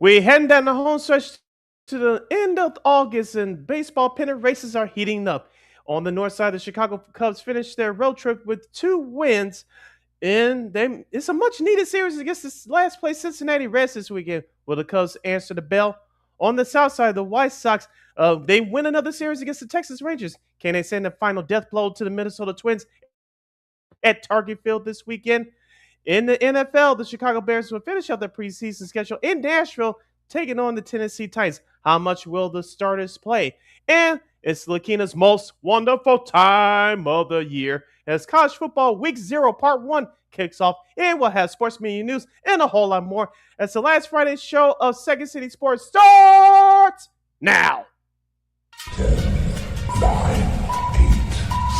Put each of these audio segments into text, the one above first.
We're heading down the home stretch to the end of August, and baseball pennant races are heating up. On the north side, the Chicago Cubs finished their road trip with 2 wins, and it's a much needed series against this last place Cincinnati Reds this weekend. Will the Cubs answer the bell? On the south side, the White Sox they win another series against the Texas Rangers. Can they send the final death blow to the Minnesota Twins at Target Field this weekend? In the NFL, the Chicago Bears will finish up their preseason schedule in Nashville, taking on the Tennessee Titans. How much will the starters play? And it's LaKeena's most wonderful time of the year as College Football Week 0 Part 1 kicks off, and we'll have sports media news and a whole lot more as the last Friday's show of Second City Sports starts now. 10, 9, 8,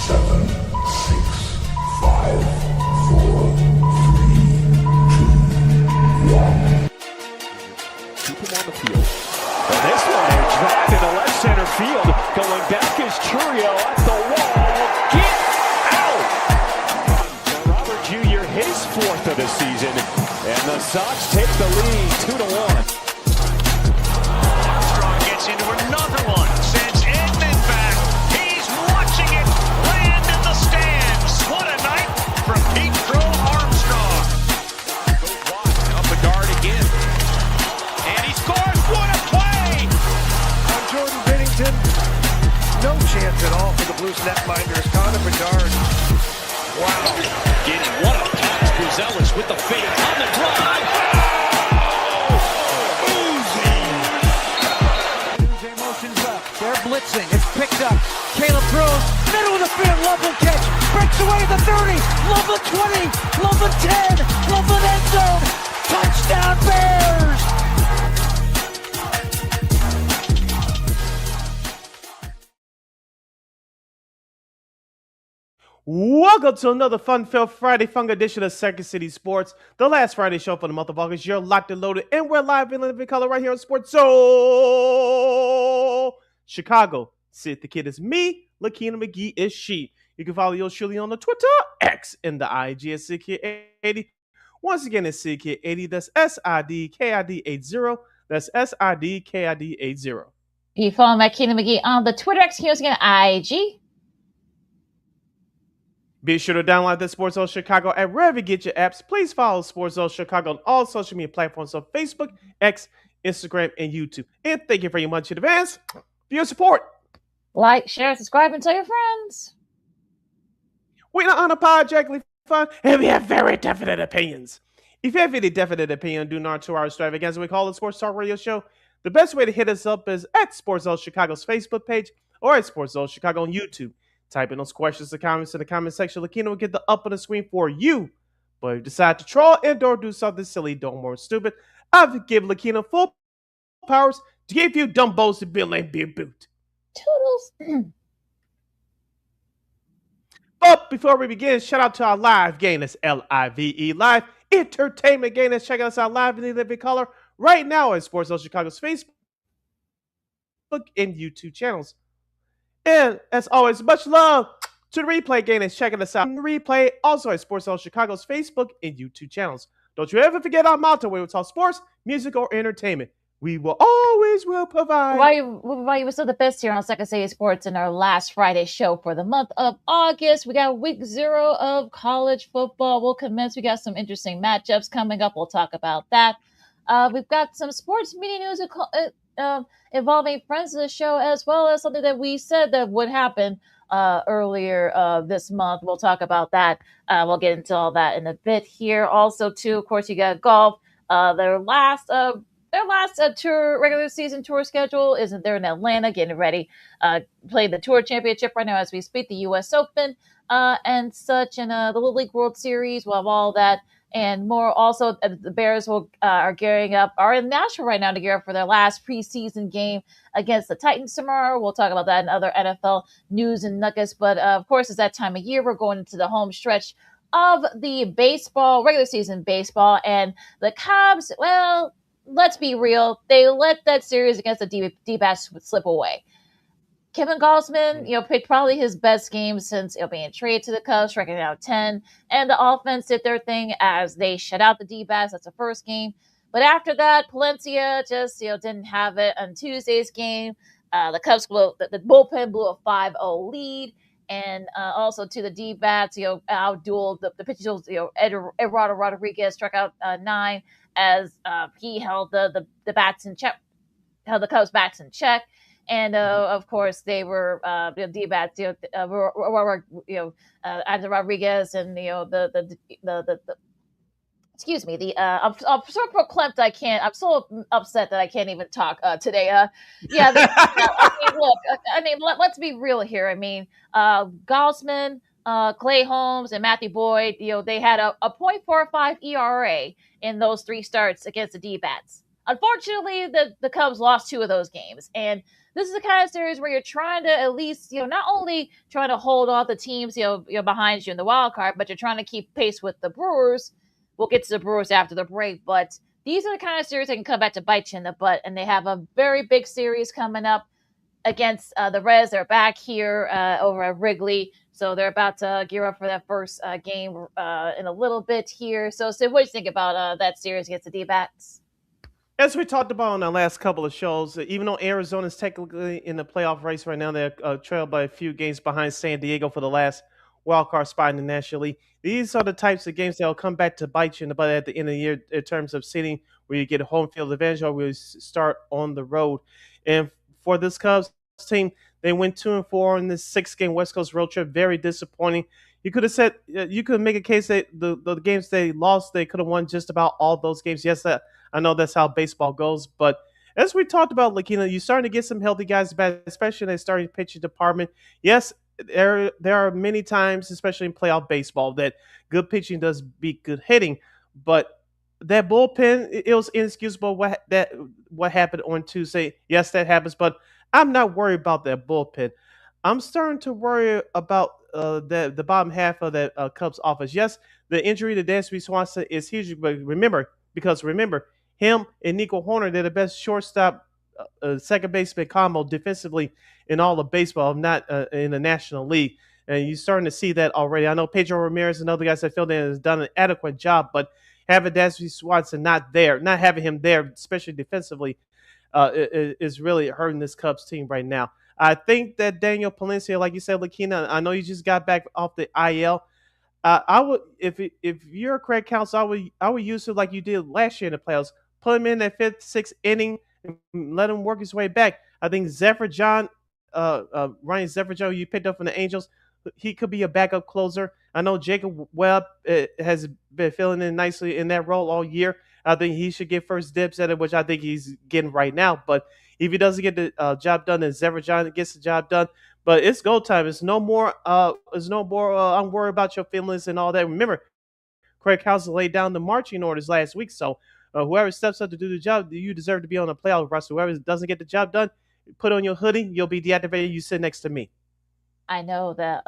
7, 6, 5, 4, 1. Keep him on the field. And this one, a drive into left center field. Going back is Churio at the wall. Get out! For Robert Jr., his fourth of the season. And the Sox take the lead 2-1. Armstrong gets into another one. Sends Edman back. He's watching it land in the stands. What a night from Pete Crow Armstrong. Goes wide, up the guard again. And he scores. What a play! On Jordan Bennington, no chance at all for the Blues netminders. Connor Bedard. Wow. Getting what a pass. Buzelis with the fade on the drive. Uze motions up. They're blitzing. It's picked up. Caleb throws. Middle of the field. Loveland catch. Breaks away the 30. Loveland 20. Loveland 10. Loveland end zone. Touchdown Bears. Welcome to another fun-filled Friday fun edition of Second City Sports, the last Friday show for the month of August. You're locked and loaded, and we're live in living color right here on Sports Soul Chicago. Sid the Kid is me, LaKeena McGee is she. You can follow yours truly on the Twitter, X, and the IG at SidKid80. Once again, it's SidKid80. That's SIDKID80. That's SIDKID80. You follow LaKeena McGee on the Twitter, X, once again, IG. Be sure to download the Sports Zone Chicago app wherever you get your apps. Please follow Sports Zone Chicago on all social media platforms of Facebook, X, Instagram, and YouTube. And thank you very much in advance for your support. Like, share, subscribe, and tell your friends. We're not unapologetically fun, and we have very definite opinions. If you have any definite opinion, do not 2 hours drive against what we call the Sports Talk Radio Show. The best way to hit us up is at Sports Zone Chicago's Facebook page or at Sports Zone Chicago on YouTube. Type in those questions and comments in the comment section. LaKeena will get the up on the screen for you. But if you decide to troll and or do something silly, dumb, or stupid, I've given LaKeena full powers to give you dumbos to Bill and be a boot. Toodles. But before we begin, shout out to our live game. That's LIVE live entertainment game. That's checking us out live in the living color right now at Sports Zone Chicago's Facebook and YouTube channels. And as always, much love to the replay game that's checking us out. Replay also at Sports Zone Chicago's Facebook and YouTube channels. Don't you ever forget our motto where we talk sports, music, or entertainment. We will always provide. Why you were still the best here on Second City Sports in our last Friday show for the month of August. We got week 0 of college football. We'll commence. We got some interesting matchups coming up. We'll talk about that. We've got some sports media news involving friends of the show, as well as something that we said that would happen earlier this month. We'll talk about that. We'll get into all that in a bit here. Also, too, of course, you got golf. Their last tour, regular season tour schedule isn't there in Atlanta, getting ready, playing the Tour Championship right now as we speak, the U.S. Open and such, and the Little League World Series. We'll have all that and more. Also, the Bears are gearing up, are in Nashville right now to gear up for their last preseason game against the Titans tomorrow. We'll talk about that and other NFL news and nuggets. But of course, it's that time of year. We're going into the home stretch of the regular season baseball, and the Cubs, well, let's be real. They let that series against the D-backs slip away. Kevin Gausman, played probably his best game since being traded to the Cubs, striking out 10. And the offense did their thing as they shut out the D-backs. That's the first game. But after that, Palencia just didn't have it on Tuesday's game. The Cubs the bullpen blew a 5-0 lead, and also to the D-bats, outdueled the pitchers. Eduardo Rodriguez struck out 9 as he held the bats in check, held the Cubs bats in check. And of course, they were D-bats, Andrew Rodriguez, and the excuse me, I'm so verklempt I can't. I'm so upset that I can't even talk today. Let's be real here. I mean, Gaussman, Clay Holmes, and Matthew Boyd. They had a .45 ERA in those 3 starts against the D-bats. Unfortunately, the Cubs lost 2 of those games, and this is the kind of series where you're trying to at least, not only trying to hold off the teams, behind you in the wild card, but you're trying to keep pace with the Brewers. We'll get to the Brewers after the break, but these are the kind of series that can come back to bite you in the butt, and they have a very big series coming up against the Reds. They're back here over at Wrigley, so they're about to gear up for that first game in a little bit here. So, Sid, what do you think about that series against the D-backs? As we talked about on our last couple of shows, even though Arizona is technically in the playoff race right now, they're trailed by a few games behind San Diego for the last wild card spot in the National League. These are the types of games that will come back to bite you in the butt at the end of the year in terms of seeding, where you get a home field advantage or where you start on the road. And for this Cubs team, they went 2-4 in this 6-game West Coast road trip. Very disappointing. You could have said you could make a case that the games they lost, they could have won just about all those games. Yes, I know that's how baseball goes, but as we talked about, LaKeena, you're starting to get some healthy guys back, especially in the starting pitching department. Yes, there are many times, especially in playoff baseball, that good pitching does beat good hitting, but that bullpen, it was inexcusable what happened on Tuesday. Yes, that happens, but I'm not worried about that bullpen. I'm starting to worry about the bottom half of that Cubs offense. Yes, the injury to Dansby Swanson is huge, but remember, him and Nico Horner, they're the best shortstop, second baseman combo defensively in all of baseball, not in the National League. And you're starting to see that already. I know Pedro Ramirez and other guys that filled in has done an adequate job, but having Dansby Swanson not having him there, especially defensively, is really hurting this Cubs team right now. I think that Daniel Palencia, like you said, LaKeena, I know you just got back off the IL. I would, if you're a Craig Counsell, I would use it like you did last year in the playoffs. Put him in that 5th, 6th inning, and let him work his way back. I think Ryan Zephyr John, you picked up from the Angels, he could be a backup closer. I know Jacob Webb has been filling in nicely in that role all year. I think he should get first dibs at it, which I think he's getting right now. But if he doesn't get the job done, then Zephyr John gets the job done. But it's go time. It's no more. I'm worried about your feelings and all that. Remember, Craig Counsell laid down the marching orders last week. So whoever steps up to do the job, you deserve to be on the playoff roster. Whoever doesn't get the job done, put on your hoodie. You'll be deactivated. You sit next to me. I know that,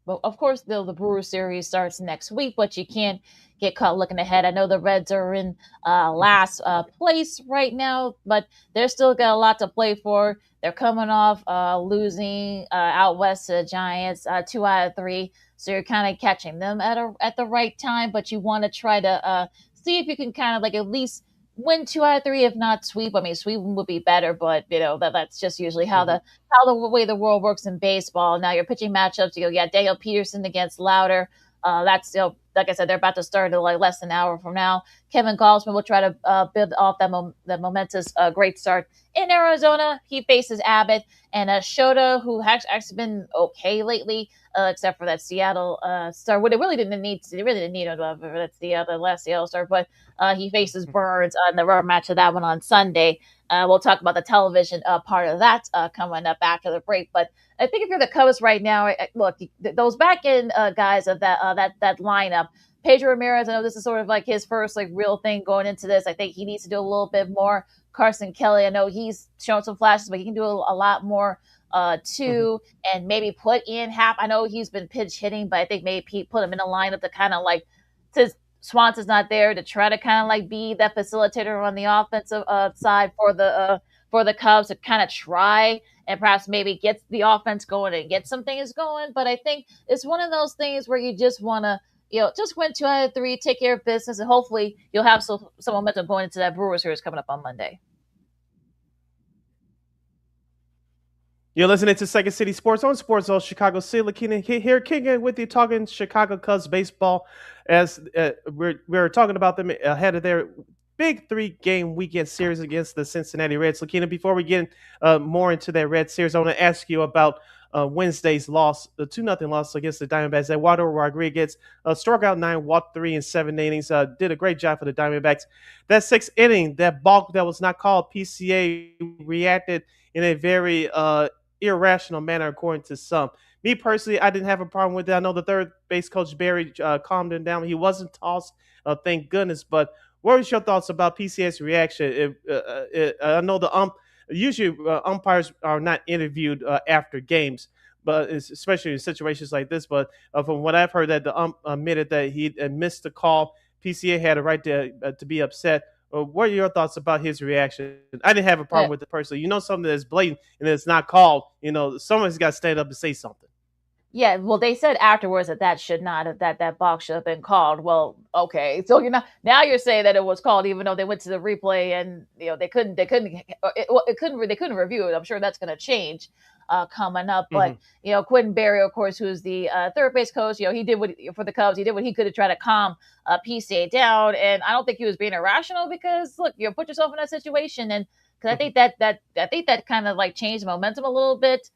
but of course, the Brewers series starts next week, but you can't get caught looking ahead. I know the Reds are in last place right now, but they're still got a lot to play for. They're coming off losing out west to the Giants 2 out of 3, so you're kind of catching them at the right time. But you want to try to see if you can kind of like at least win 2 out of 3, if not sweep. I mean, sweep would be better, but that's just usually how the way the world works in baseball. Now your pitching matchups, you got Daniel Peterson against Louder. That's still, like I said, they're about to start in like less than an hour from now. Kevin Gaussman will try to build off that momentous great start in Arizona. He faces Abbott and Shota, who has actually been okay lately, except for that Seattle start. What they really didn't need for that last Seattle start, but he faces Burns in the rubber match of that one on Sunday. We'll talk about the television part of that coming up after the break. But I think if you're the Cubs right now, look, those back end guys of that lineup, Pedro Ramirez, I know this is sort of like his first like real thing going into this. I think he needs to do a little bit more. Carson Kelly, I know he's shown some flashes, but he can do a lot more too. And maybe put in Hap. I know he's been pinch hitting, but I think maybe put him in a lineup to kind of like to Swanson's not there to try to kind of like be that facilitator on the offensive side for the Cubs to kind of try and perhaps maybe get the offense going and get some things going. But I think it's one of those things where you just want to just win 2 out of 3, take care of business, and hopefully you'll have some momentum going into that Brewers series coming up on Monday. You're listening to Second City Sports on Sports Zone Chicago City. LaKeena here, kicking with you, talking Chicago Cubs baseball as we're talking about them ahead of their big 3-game weekend series against the Cincinnati Reds. LaKeena, before we get more into that Red series, I want to ask you about Wednesday's loss, the 2-0 loss against the Diamondbacks. Eduardo Rodriguez struck out 9, walked 3 in 7 innings. Did a great job for the Diamondbacks. That 6th inning, that balk that was not called, PCA reacted in a very irrational manner, according to some. Me personally, I didn't have a problem with it. I know the third base coach Barry calmed him down. He wasn't tossed, thank goodness. But what was your thoughts about PCA's reaction? I know the usually umpires are not interviewed after games, but especially in situations like this. But from what I've heard, that the admitted that he missed the call. PCA had a right to be upset. What are your thoughts about his reaction? I didn't have a problem with it personally. Something that's blatant and it's not called. Someone's got to stand up and say something. Yeah, well, they said afterwards that should not have that box should have been called. Well, okay, so now you're saying that it was called, even though they went to the replay and they couldn't review it. I'm sure that's going to change coming up. But Quentin Berry, of course, who's the third base coach, he did for the Cubs. He did what he could to try to calm PCA down, and I don't think he was being irrational because look, put yourself in that situation, and because I think that kind of like changed momentum a little bit.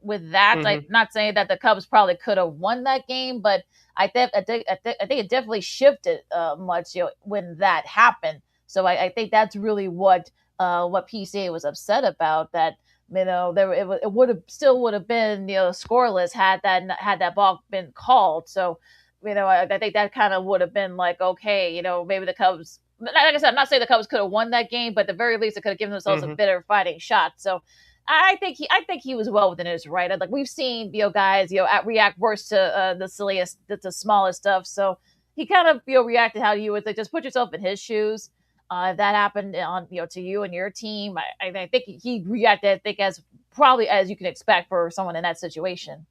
With that, I'm not saying that the Cubs probably could have won that game, but I think it definitely shifted much when that happened. So I think that's really what PCA was upset about. That it would have been scoreless had that ball been called. So I think that kind of would have been like, okay, maybe the Cubs. Like I said, I'm not saying the Cubs could have won that game, but at the very least, they could have given themselves a better fighting shot. So. I think he was well within his right. Like we've seen, guys, react worse to the silliest, the smallest stuff. So he kind of, reacted how you would just put yourself in his shoes. If that happened on, to you and your team, I think he reacted, as probably as you can expect for someone in that situation.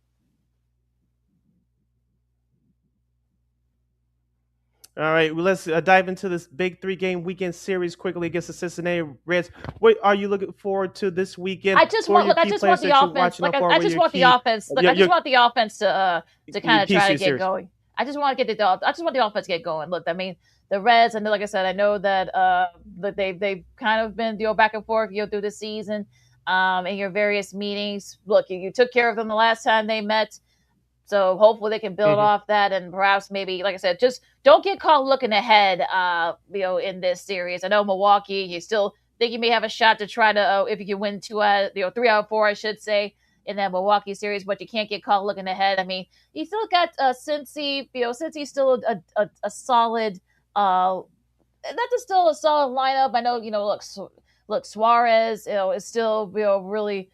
All right, well, let's dive into this big 3-game weekend series quickly against the Cincinnati Reds. What are you looking forward to this weekend? I just want the offense. I just want the offense. I just want the offense to kind of try to get going. I just want the offense to get going. Look, I mean, the Reds, and like I said, I know that they've kind of been back and forth through the season in your various meetings. Look, you took care of them the last time they met. So hopefully they can build off that, and perhaps maybe, like I said, just don't get caught looking ahead, in this series. I know Milwaukee, you still think you may have a shot to try to, if you can win 3 out of 4, I should say, in that Milwaukee series, but you can't get caught looking ahead. I mean, you still got Cincy, Cincy's still a solid, that's still a solid lineup. I know, look, Suarez, is still, really,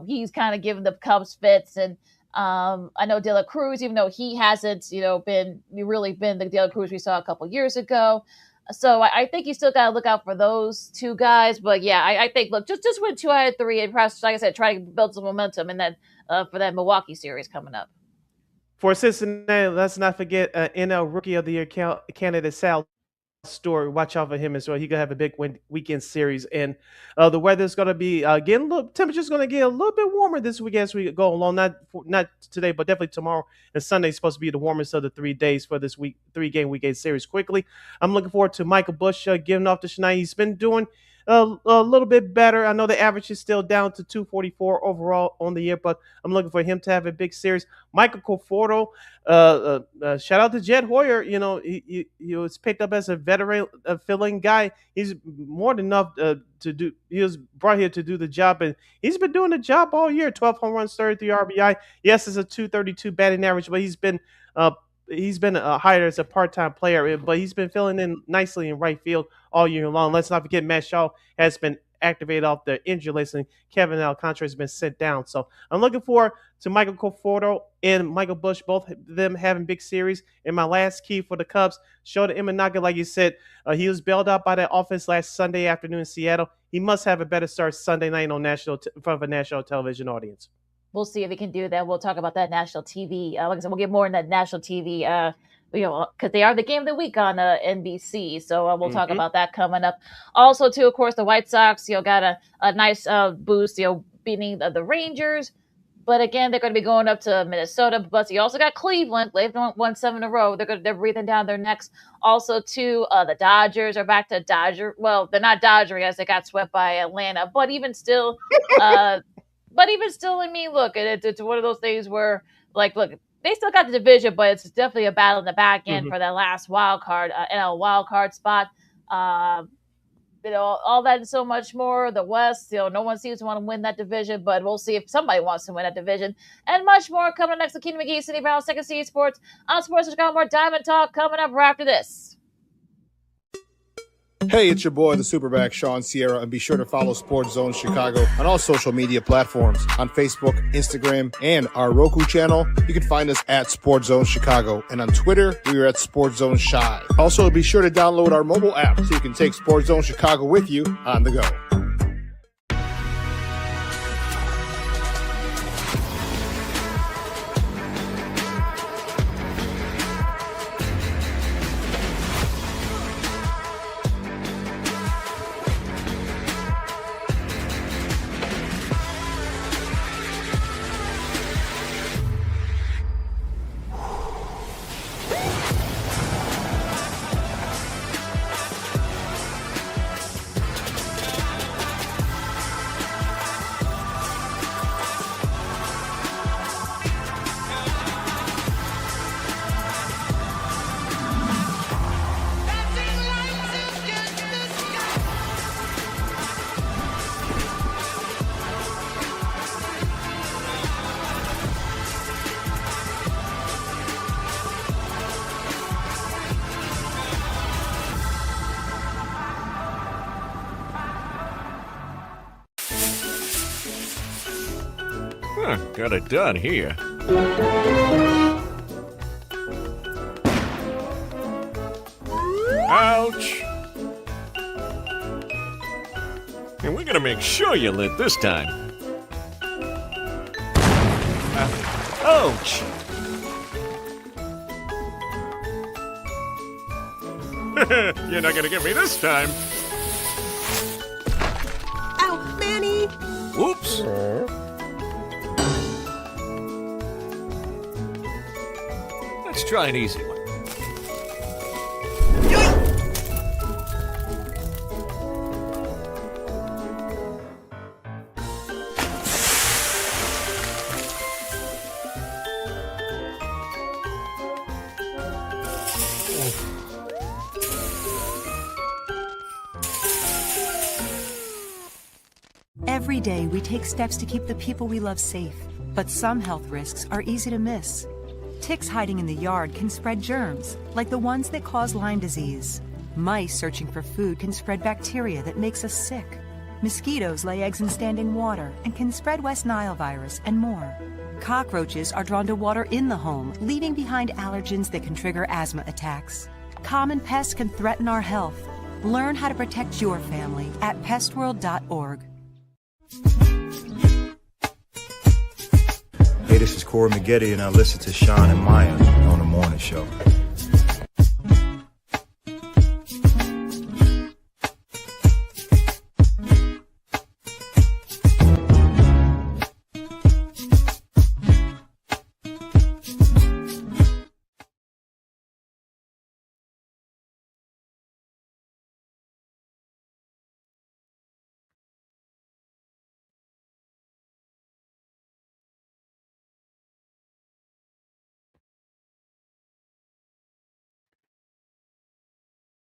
he's kind of giving the Cubs fits, and I know De La Cruz, even though he hasn't, been the De La Cruz we saw a couple years ago. So I think you still got to look out for those two guys. But yeah, I think, look, just win 2 out of 3 and perhaps, like I said, try to build some momentum in that for that Milwaukee series coming up. For Cincinnati, let's not forget NL Rookie of the Year candidate Sal Stewart. Watch out for him as well. He gonna have a big weekend series, and the weather's gonna be temperature's gonna get a little bit warmer this week as we go along. Not today, but definitely tomorrow and Sunday is supposed to be the warmest of the 3 days for this 3-game weekend series. Quickly, I'm looking forward to Michael Busch giving off the Schneider. He's been doing a little bit better. I know the average is still down to 244 overall on the year, but I'm looking for him to have a big series. Michael Conforto, shout out to Jed Hoyer. He was picked up as a veteran filling guy. He's more than enough to do. He was brought here to do the job, and he's been doing the job all year. 12 home runs, 33 RBI. Yes, it's a 232 batting average, but he's been hired as a part-time player, but he's been filling in nicely in right field all year long. Let's not forget Matt Shaw has been activated off the injury list, and Kevin Alcantara has been sent down. So I'm looking forward to Michael Conforto and Michael Busch, both of them having big series. And my last key for the Cubs, Shota Imanaga, like you said, he was bailed out by that offense last Sunday afternoon in Seattle. He must have a better start Sunday night on in front of a national television audience. we'll see if he can do that. We'll talk about that national TV. Like I said, we'll get more in that national TV. Because they are the game of the week on NBC, so we'll talk about that coming up. Also, too, of course, the White Sox, got a nice boost, beating the Rangers. But again, they're going to be going up to Minnesota. But you also got Cleveland. They've won 7 in a row. They're breathing down their necks. Also, too, the Dodgers are back to Dodger. Well, they're not Dodgering as they got swept by Atlanta. But even still, I mean, look, it's one of those things where, like, look, they still got the division, but it's definitely a battle in the back end for that last wild card, NL wild card spot. All that and so much more. The West, no one seems to want to win that division, but we'll see if somebody wants to win that division. And much more coming next. LaKeena, McGee, Sidney Brown, Second City Sports on Sports Chicago. More Diamond Talk coming up right after this. Hey, it's your boy, the Superback, Sean Sierra, and be sure to follow Sports Zone Chicago on all social media platforms. On Facebook, Instagram, and our Roku channel, you can find us at Sports Zone Chicago. And on Twitter, we are at Sports Zone Shy. Also, be sure to download our mobile app so you can take Sports Zone Chicago with you on the go. Got it done here. Ouch! And we're gonna make sure you lit this time. Ouch! You're not gonna get me this time. Ow, Manny! Whoops! Let's try an easy one. Every day we take steps to keep the people we love safe, but some health risks are easy to miss. Ticks hiding in the yard can spread germs, like the ones that cause Lyme disease. Mice searching for food can spread bacteria that makes us sick. Mosquitoes lay eggs in standing water and can spread West Nile virus and more. Cockroaches are drawn to water in the home, leaving behind allergens that can trigger asthma attacks. Common pests can threaten our health. Learn how to protect your family at pestworld.org. Hey, this is Corey McGetty, and I listen to Sean and Maya on the morning show.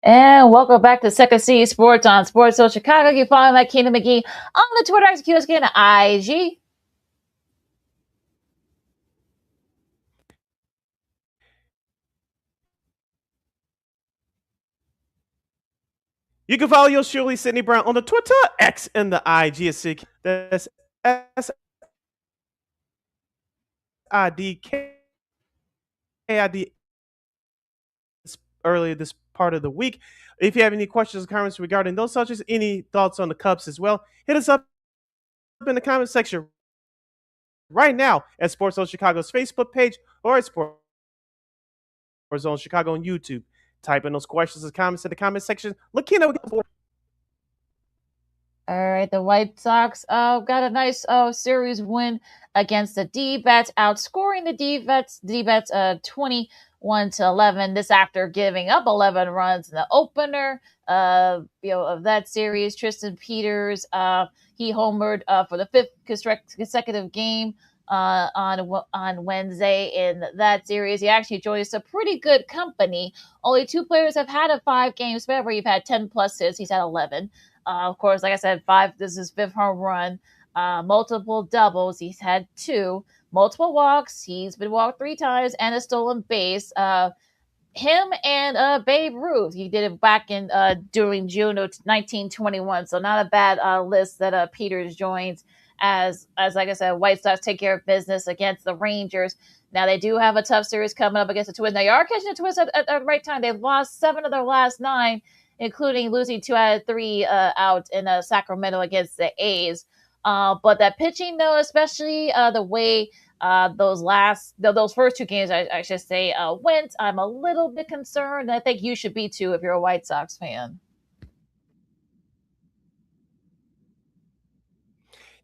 And welcome back to Second City Sports on Sports Zone Chicago. You can find LaKeena McGee on the Twitter, XQSK, and IG. You can follow yours truly, Sidney Brown, on the Twitter, X, and the IG. That's SIDKID earlier this part of the week. If you have any questions or comments regarding those subjects, any thoughts on the Cubs as well, hit us up in the comment section right now at Sports Zone Chicago's Facebook page or at Sports Zone Chicago on YouTube. Type in those questions and comments in the comment section. LaKeena will get forward. All right, the White Sox got a nice series win against the D-bats, outscoring the D-bats 21-11. This after giving up 11 runs in the opener of that series. Tristan Peters he homered for the fifth consecutive game on Wednesday in that series. He actually joined some pretty good company. Only two players have had a 5-game span where you've had 10 plus hits. He's had 11. Of course, like I said, 5. This is 5th home run. Multiple doubles. He's had 2. Multiple walks. He's been walked 3 times and a stolen base. Him and Babe Ruth. He did it back in during June of 1921. So not a bad list that Peters joins as like I said, White Sox take care of business against the Rangers. Now they do have a tough series coming up against the Twins. Now you are catching the Twins at the right time. They've lost 7 of their last 9. Including losing 2 out of 3 out in Sacramento against the A's. But that pitching, though, especially the way those first 2 games, I should say, went, I'm a little bit concerned. I think you should be too if you're a White Sox fan.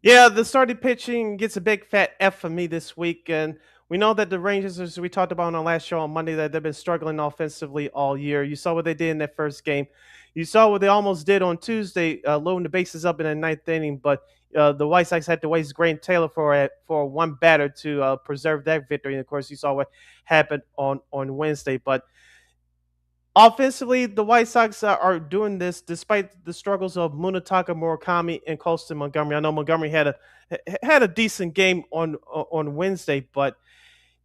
Yeah, the starting pitching gets a big fat F for me this week, and we know that the Rangers, as we talked about on our last show on Monday, that they've been struggling offensively all year. You saw what they did in that first game. You saw what they almost did on Tuesday, loading the bases up in the 9th inning, but the White Sox had to waste Grant Taylor for one batter to preserve that victory. And of course, you saw what happened on Wednesday. But offensively, the White Sox are doing this despite the struggles of Munetaka Murakami and Colston Montgomery. I know Montgomery had a decent game on Wednesday, but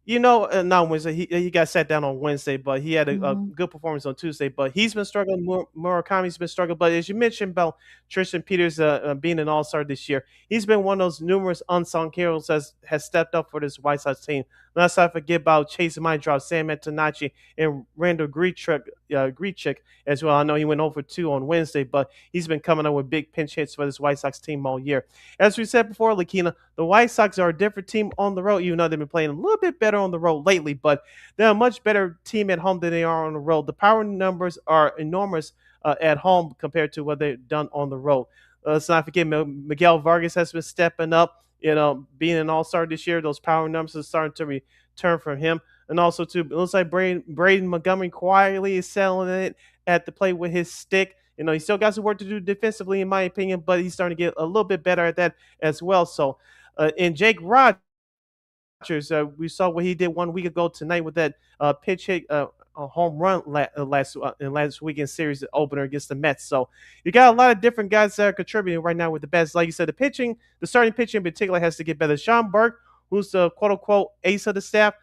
not Wednesday. He got sat down on Wednesday, but he had a good performance on Tuesday. But he's been struggling. Murakami's been struggling. But as you mentioned about Tristan Peters being an All-Star this year, he's been one of those numerous unsung heroes that has stepped up for this White Sox team. Let's not forget about Chase Mindrop, Sam Antonacci, and Randall Grichuk as well. I know he went over 2 on Wednesday, but he's been coming up with big pinch hits for this White Sox team all year. As we said before, LaKeena, the White Sox are a different team on the road, even though they've been playing a little bit better on the road lately, but they're a much better team at home than they are on the road. The power numbers are enormous at home compared to what they've done on the road. Let's not forget Miguel Vargas has been stepping up. Being an All-Star this year, those power numbers are starting to return from him. And also, too, it looks like Braden Montgomery quietly is selling it at the plate with his stick. He still got some work to do defensively, in my opinion, but he's starting to get a little bit better at that as well. So, and Jake Rogers, we saw what he did 1 week ago tonight with that pitch hit, a home run last weekend series opener against the Mets. So you got a lot of different guys that are contributing right now with the best. Like you said, the starting pitching in particular has to get better. Sean Burke, who's the quote-unquote ace of the staff,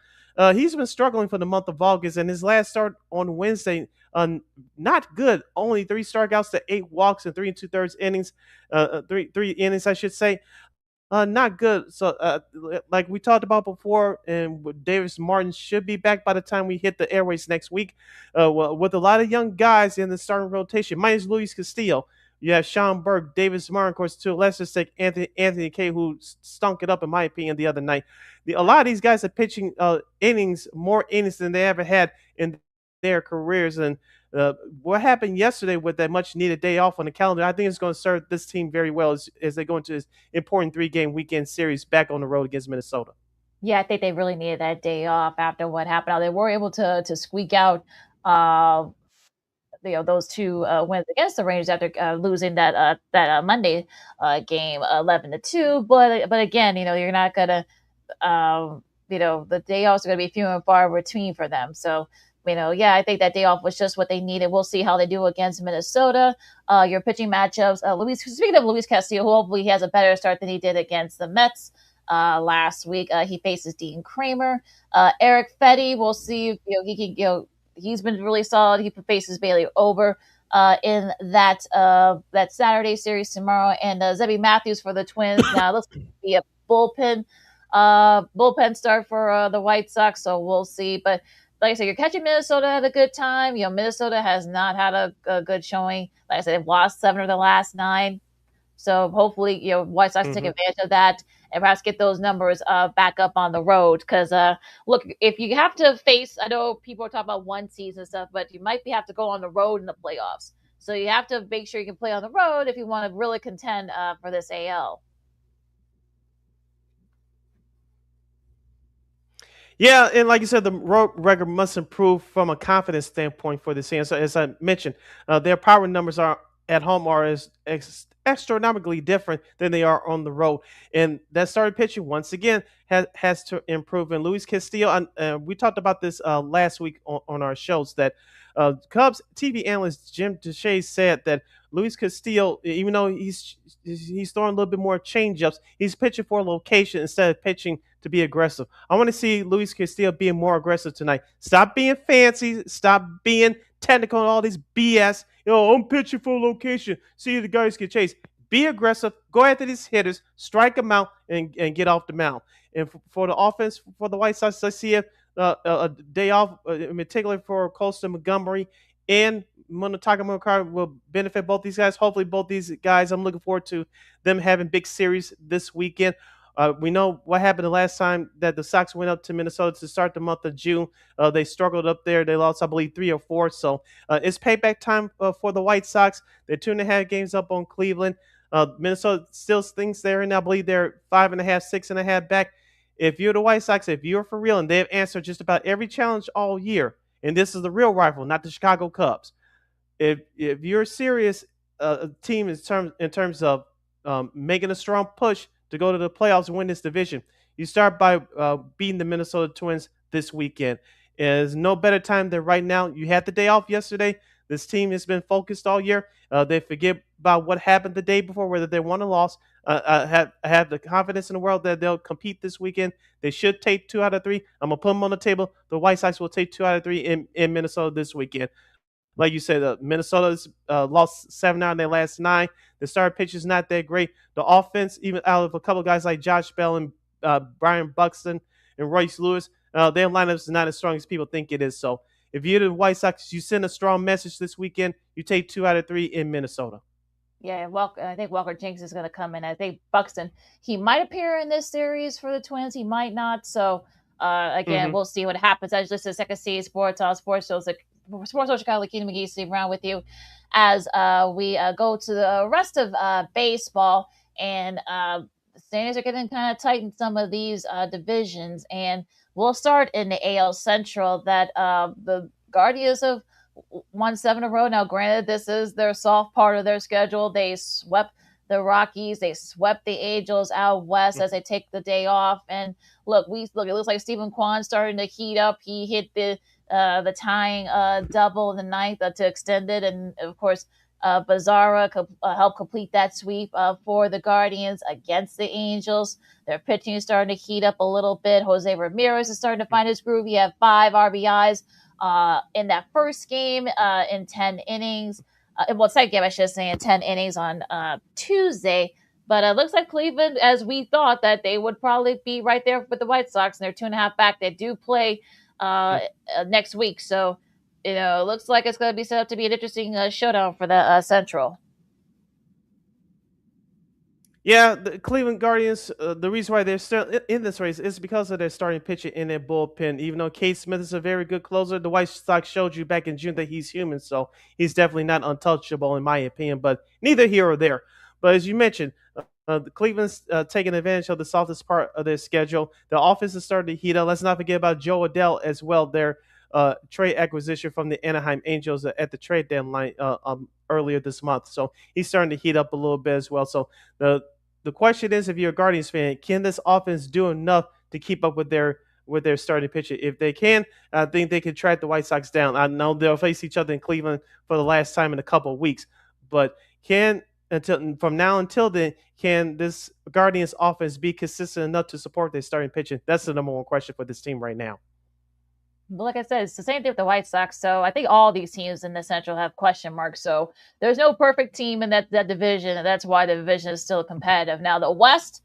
he's been struggling for the month of August, and his last start on Wednesday, not good. Only 3 strikeouts to 8 walks in 3 2/3 innings, 3 innings, I should say. Not good. So, like we talked about before, and Davis Martin should be back by the time we hit the airways next week. With a lot of young guys in the starting rotation, minus Luis Castillo, you have Sean Burke, Davis Martin, of course, to a lesser extent, Anthony Kay, who stunk it up, in my opinion, the other night. A lot of these guys are pitching more innings than they ever had in their careers, and what happened yesterday with that much needed day off on the calendar, I think it's going to serve this team very well as they go into this important 3-game weekend series back on the road against Minnesota. Yeah, I think they really needed that day off after what happened. Now, they were able to squeak out those 2 wins against the Rangers after losing that Monday game 11-2. But again, you're not gonna the day offs are gonna be few and far between for them. So. I think that day off was just what they needed. We'll see how they do against Minnesota. Your pitching matchups, speaking of Luis Castillo, hopefully he has a better start than he did against the Mets last week. He faces Dean Kramer. Eric Fetty, we'll see if he can. He's been really solid. He faces Bailey Ober in that Saturday series tomorrow, and Zebby Matthews for the Twins. Now looks to be a bullpen start for the White Sox, so we'll see. But like I said, you're catching Minnesota at a good time. Minnesota has not had a good showing. Like I said, they've lost 7 of the last 9. So hopefully, White Sox take advantage of that and perhaps get those numbers back up on the road. Because look, if you have to face, I know people are talking about one season stuff, but you might have to go on the road in the playoffs. So you have to make sure you can play on the road if you want to really contend for this AL. Yeah, and like you said, the road record must improve from a confidence standpoint for the team. So as I mentioned, their power numbers are at home are astronomically different than they are on the road, and that starting pitching once again has to improve. And Luis Castillo, we talked about this last week on our shows that Cubs TV analyst Jim Deshaies said that Luis Castillo, even though he's throwing a little bit more changeups, he's pitching for location instead of pitching to be aggressive. I want to see Luis Castillo being more aggressive tonight. Stop being fancy. Stop being technical and all this BS. I'm pitching for location. See if the guys can chase. Be aggressive. Go after these hitters. Strike them out and get off the mound. And for the offense, for the White Sox, let's see if a day off, in particular for Colston Montgomery and Munetaka Mukar, will benefit both these guys. Hopefully, both these guys, I'm looking forward to them having big series this weekend. We know what happened the last time that the Sox went up to Minnesota to start the month of June. They struggled up there. They lost, I believe, 3 or 4. So it's payback time for the White Sox. They're 2.5 games up on Cleveland. Minnesota still thinks they're in. I believe they're 5.5, 6.5 back. If you're the White Sox, if you're for real, and they've answered just about every challenge all year, and this is the real rival, not the Chicago Cubs. If you're a serious team in terms of making a strong push to go to the playoffs and win this division, you start by beating the Minnesota Twins this weekend. There's no better time than right now. You had the day off yesterday. This team has been focused all year. They forget about what happened the day before, whether they won or lost. Have the confidence in the world that they'll compete this weekend. They should take 2 out of 3. I'm going to put them on the table. The White Sox will take 2 out of 3 in Minnesota this weekend. Like you said, Minnesota's lost 7 out of their last 9. The starting pitch is not that great. The offense, even out of a couple of guys like Josh Bell and Brian Buxton and Royce Lewis, their lineup is not as strong as people think it is. So if you're the White Sox, you send a strong message this weekend. You take 2 out of 3 in Minnesota. Yeah, I think Walker Jinks is going to come in. I think Buxton, he might appear in this series for the Twins. He might not. So, again, we'll see what happens. I just listened to Second City Sports on Sports Shows. Sports Social Chicago, LaKeena McGee, Steve around with you as we go to the rest of baseball. And the standings are getting kind of tight in some of these divisions. And we'll start in the AL Central that the Guardians have won 7 in a row. Now, granted, this is their soft part of their schedule. They swept the Rockies. They swept the Angels out west as they take the day off. And look, it looks like Stephen Kwan's starting to heat up. He hit the tying double in the ninth to extend it. And, of course, Bazzara helped complete that sweep for the Guardians against the Angels. Their pitching is starting to heat up a little bit. Jose Ramirez is starting to find his groove. He had 5 RBIs in that first game in 10 innings. Second game, I should say, in 10 innings on Tuesday. But it looks like Cleveland, as we thought, that they would probably be right there with the White Sox, and they're 2.5 back. They do play next week. So, it looks like it's going to be set up to be an interesting showdown for the Central. Yeah, the Cleveland Guardians, the reason why they're still in this race is because of their starting pitcher in their bullpen. Even though Cade Smith is a very good closer, the White Sox showed you back in June that he's human, so he's definitely not untouchable in my opinion, but neither here or there. But as you mentioned, the Cleveland's taking advantage of the softest part of their schedule. The offense is starting to heat up. Let's not forget about Joe Adell as well, their trade acquisition from the Anaheim Angels at the trade deadline earlier this month. So he's starting to heat up a little bit as well. So the question is, if you're a Guardians fan, can this offense do enough to keep up with their starting pitcher? If they can, I think they can track the White Sox down. I know they'll face each other in Cleveland for the last time in a couple of weeks, but from now until then, can this Guardians offense be consistent enough to support their starting pitching? That's the number one question for this team right now. But like I said, it's the same thing with the White Sox. So I think all these teams in the Central have question marks. So there's no perfect team in that division, and that's why the division is still competitive. Now the West,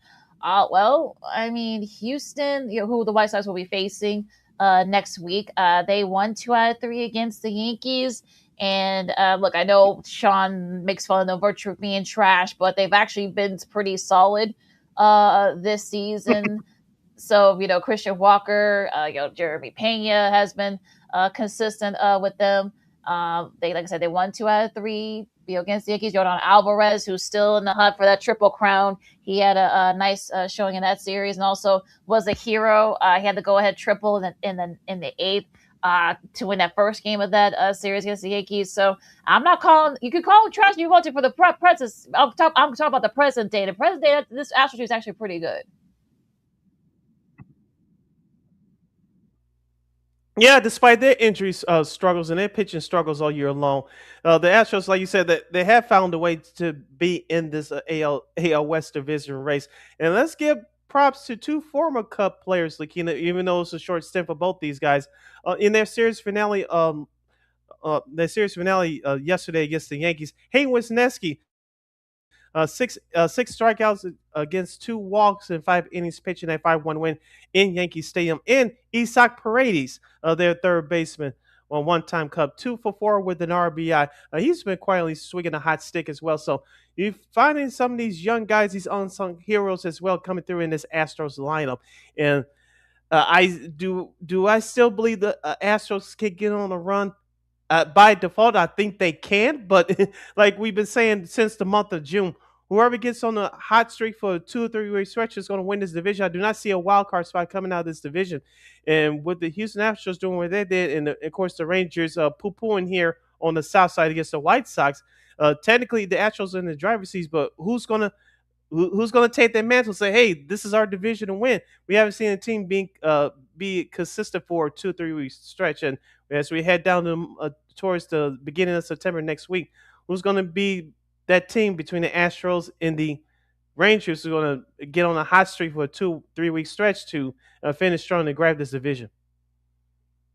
Houston, who the White Sox will be facing next week, they won 2 out of 3 against the Yankees. And look, I know Sean makes fun of them for being trash, but they've actually been pretty solid this season. So, Christian Walker, Jeremy Pena has been consistent with them. Like I said, they won 2 out of 3 against the Yankees. Jordan Alvarez, who's still in the hunt for that Triple Crown. He had a nice showing in that series, and also was a hero. He had the go-ahead triple in the 8th to win that first game of that series against the Yankees. So I'm not calling. You can call him trash if you want to for the present. I'm talking about the present day. The present day, this Astros team is actually pretty good. Yeah, despite their injury struggles and their pitching struggles all year long, the Astros, like you said, that they have found a way to be in this AL West division race. And let's give props to 2 former Cup players, LaKeena, even though it's a short stint for both these guys. In their series finale yesterday against the Yankees, Hayden Wesneski, six strikeouts against 2 walks and 5 innings pitching a 5-1 win in Yankee Stadium. And Isaac Paredes, their third baseman, on one-time Cup, 2 for 4 with an RBI. He's been quietly swinging a hot stick as well. So you're finding some of these young guys, these unsung heroes as well, coming through in this Astros lineup. And I still believe the Astros can get on a run. By default, I think they can, but like we've been saying since the month of June, whoever gets on a hot streak for a 2 or 3 week stretch is going to win this division. I do not see a wild card spot coming out of this division. And with the Houston Astros doing what they did, and of course the Rangers poo-pooing here on the south side against the White Sox, technically the Astros are in the driver's seat, but who's going to take that mantle and say, hey, this is our division to win? We haven't seen a team be consistent for a 2 or 3 week stretch. And as we head down to, towards the beginning of September next week, who's going to be that team between the Astros and the Rangers who's going to get on a hot streak for a 2 3 week stretch to finish strong and grab this division?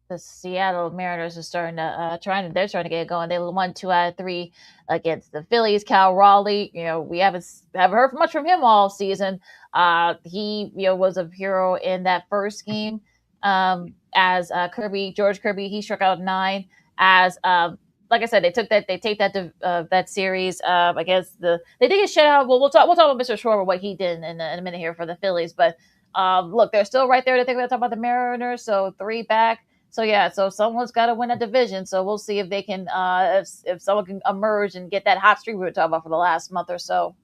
The Seattle Mariners are starting to they're trying to get it going. They won 2 out of 3 against the Phillies. Cal Raleigh, we haven't heard much from him all season. He was a hero in that first game. As George Kirby, he struck out 9. As like I said, they take that series against they did get shut out. Well, we'll talk about Mr. Schwarber, what he did in a minute here for the Phillies, but look, they're still right there. I think we're going to talk about the Mariners, so 3 back. So yeah, so someone's got to win a division. So we'll see if they can, if someone can emerge and get that hot streak we were talking about for the last month or so.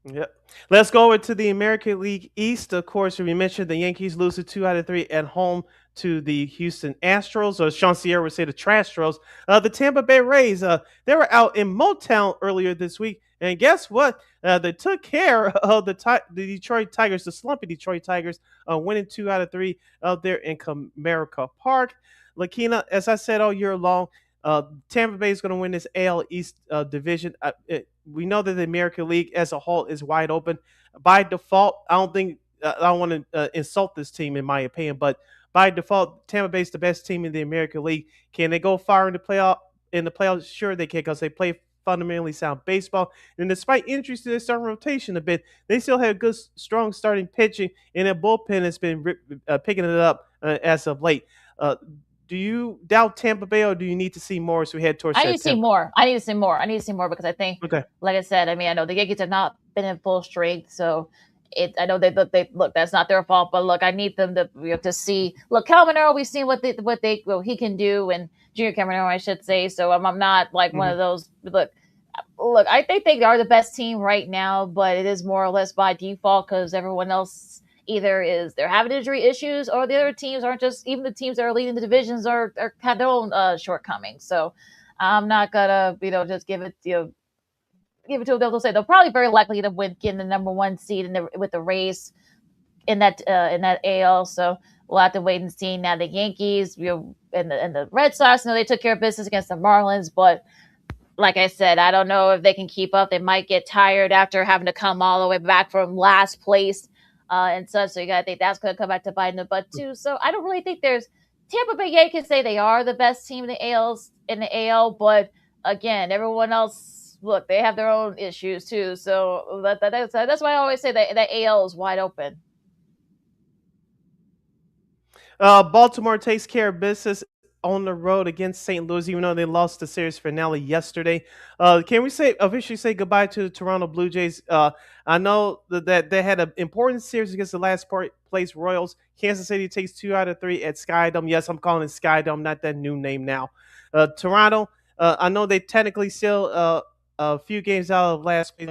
Yep. Let's go over to the American League East. Of course, we mentioned the Yankees losing 2 out of 3 at home to the Houston Astros, or Sean Sierra would say the Trastros. The Tampa Bay Rays, they were out in Motown earlier this week, and guess what? They took care of the Detroit Tigers, the slumpy Detroit Tigers, winning 2 out of 3 out there in Comerica Park. LaKeena, as I said all year long, Tampa Bay is going to win this AL East division. We know that the American League as a whole is wide open. By default, I don't want to insult this team, in my opinion, but by default, Tampa Bay is the best team in the American League. Can they go far in the playoffs? Sure they can, because they play fundamentally sound baseball. And despite injuries to their starting rotation a bit, they still have good, strong starting pitching, and their bullpen has been picking it up as of late. Do you doubt Tampa Bay, or do you need to see more as we head towards September? I need to see more because I think, like I said, I know the Yankees have not been in full strength, so I know they look. That's not their fault, but look, I need them to see. Look, Caminero, we've seen what he can do, and Junior Caminero, I should say. So I'm not like one of those. Look, I think they are the best team right now, but it is more or less by default because everyone else either they're having injury issues, or the other teams aren't just. Even the teams that are leading the divisions are have their own shortcomings. So I'm not gonna just give it to them. They'll say they'll probably very likely to win, getting the number 1 seed with the Rays in that AL. So we'll have to wait and see. Now the Yankees, and the Red Sox, they took care of business against the Marlins, but like I said, I don't know if they can keep up. They might get tired after having to come all the way back from last place and such. So you got to think that's going to come back to bite in the butt too. So I don't really think there's Tampa Bay Yankees say they are the best team in the AL, but again, everyone else. Look, they have their own issues too, so that's why I always say that AL is wide open. Baltimore takes care of business on the road against St. Louis, even though they lost the series finale yesterday. Can we officially say goodbye to the Toronto Blue Jays? I know that they had an important series against the last place Royals. Kansas City takes 2 out of 3 at Skydome. Yes, I'm calling it Skydome, not that new name now. Toronto, I know they technically still a few games out of last place.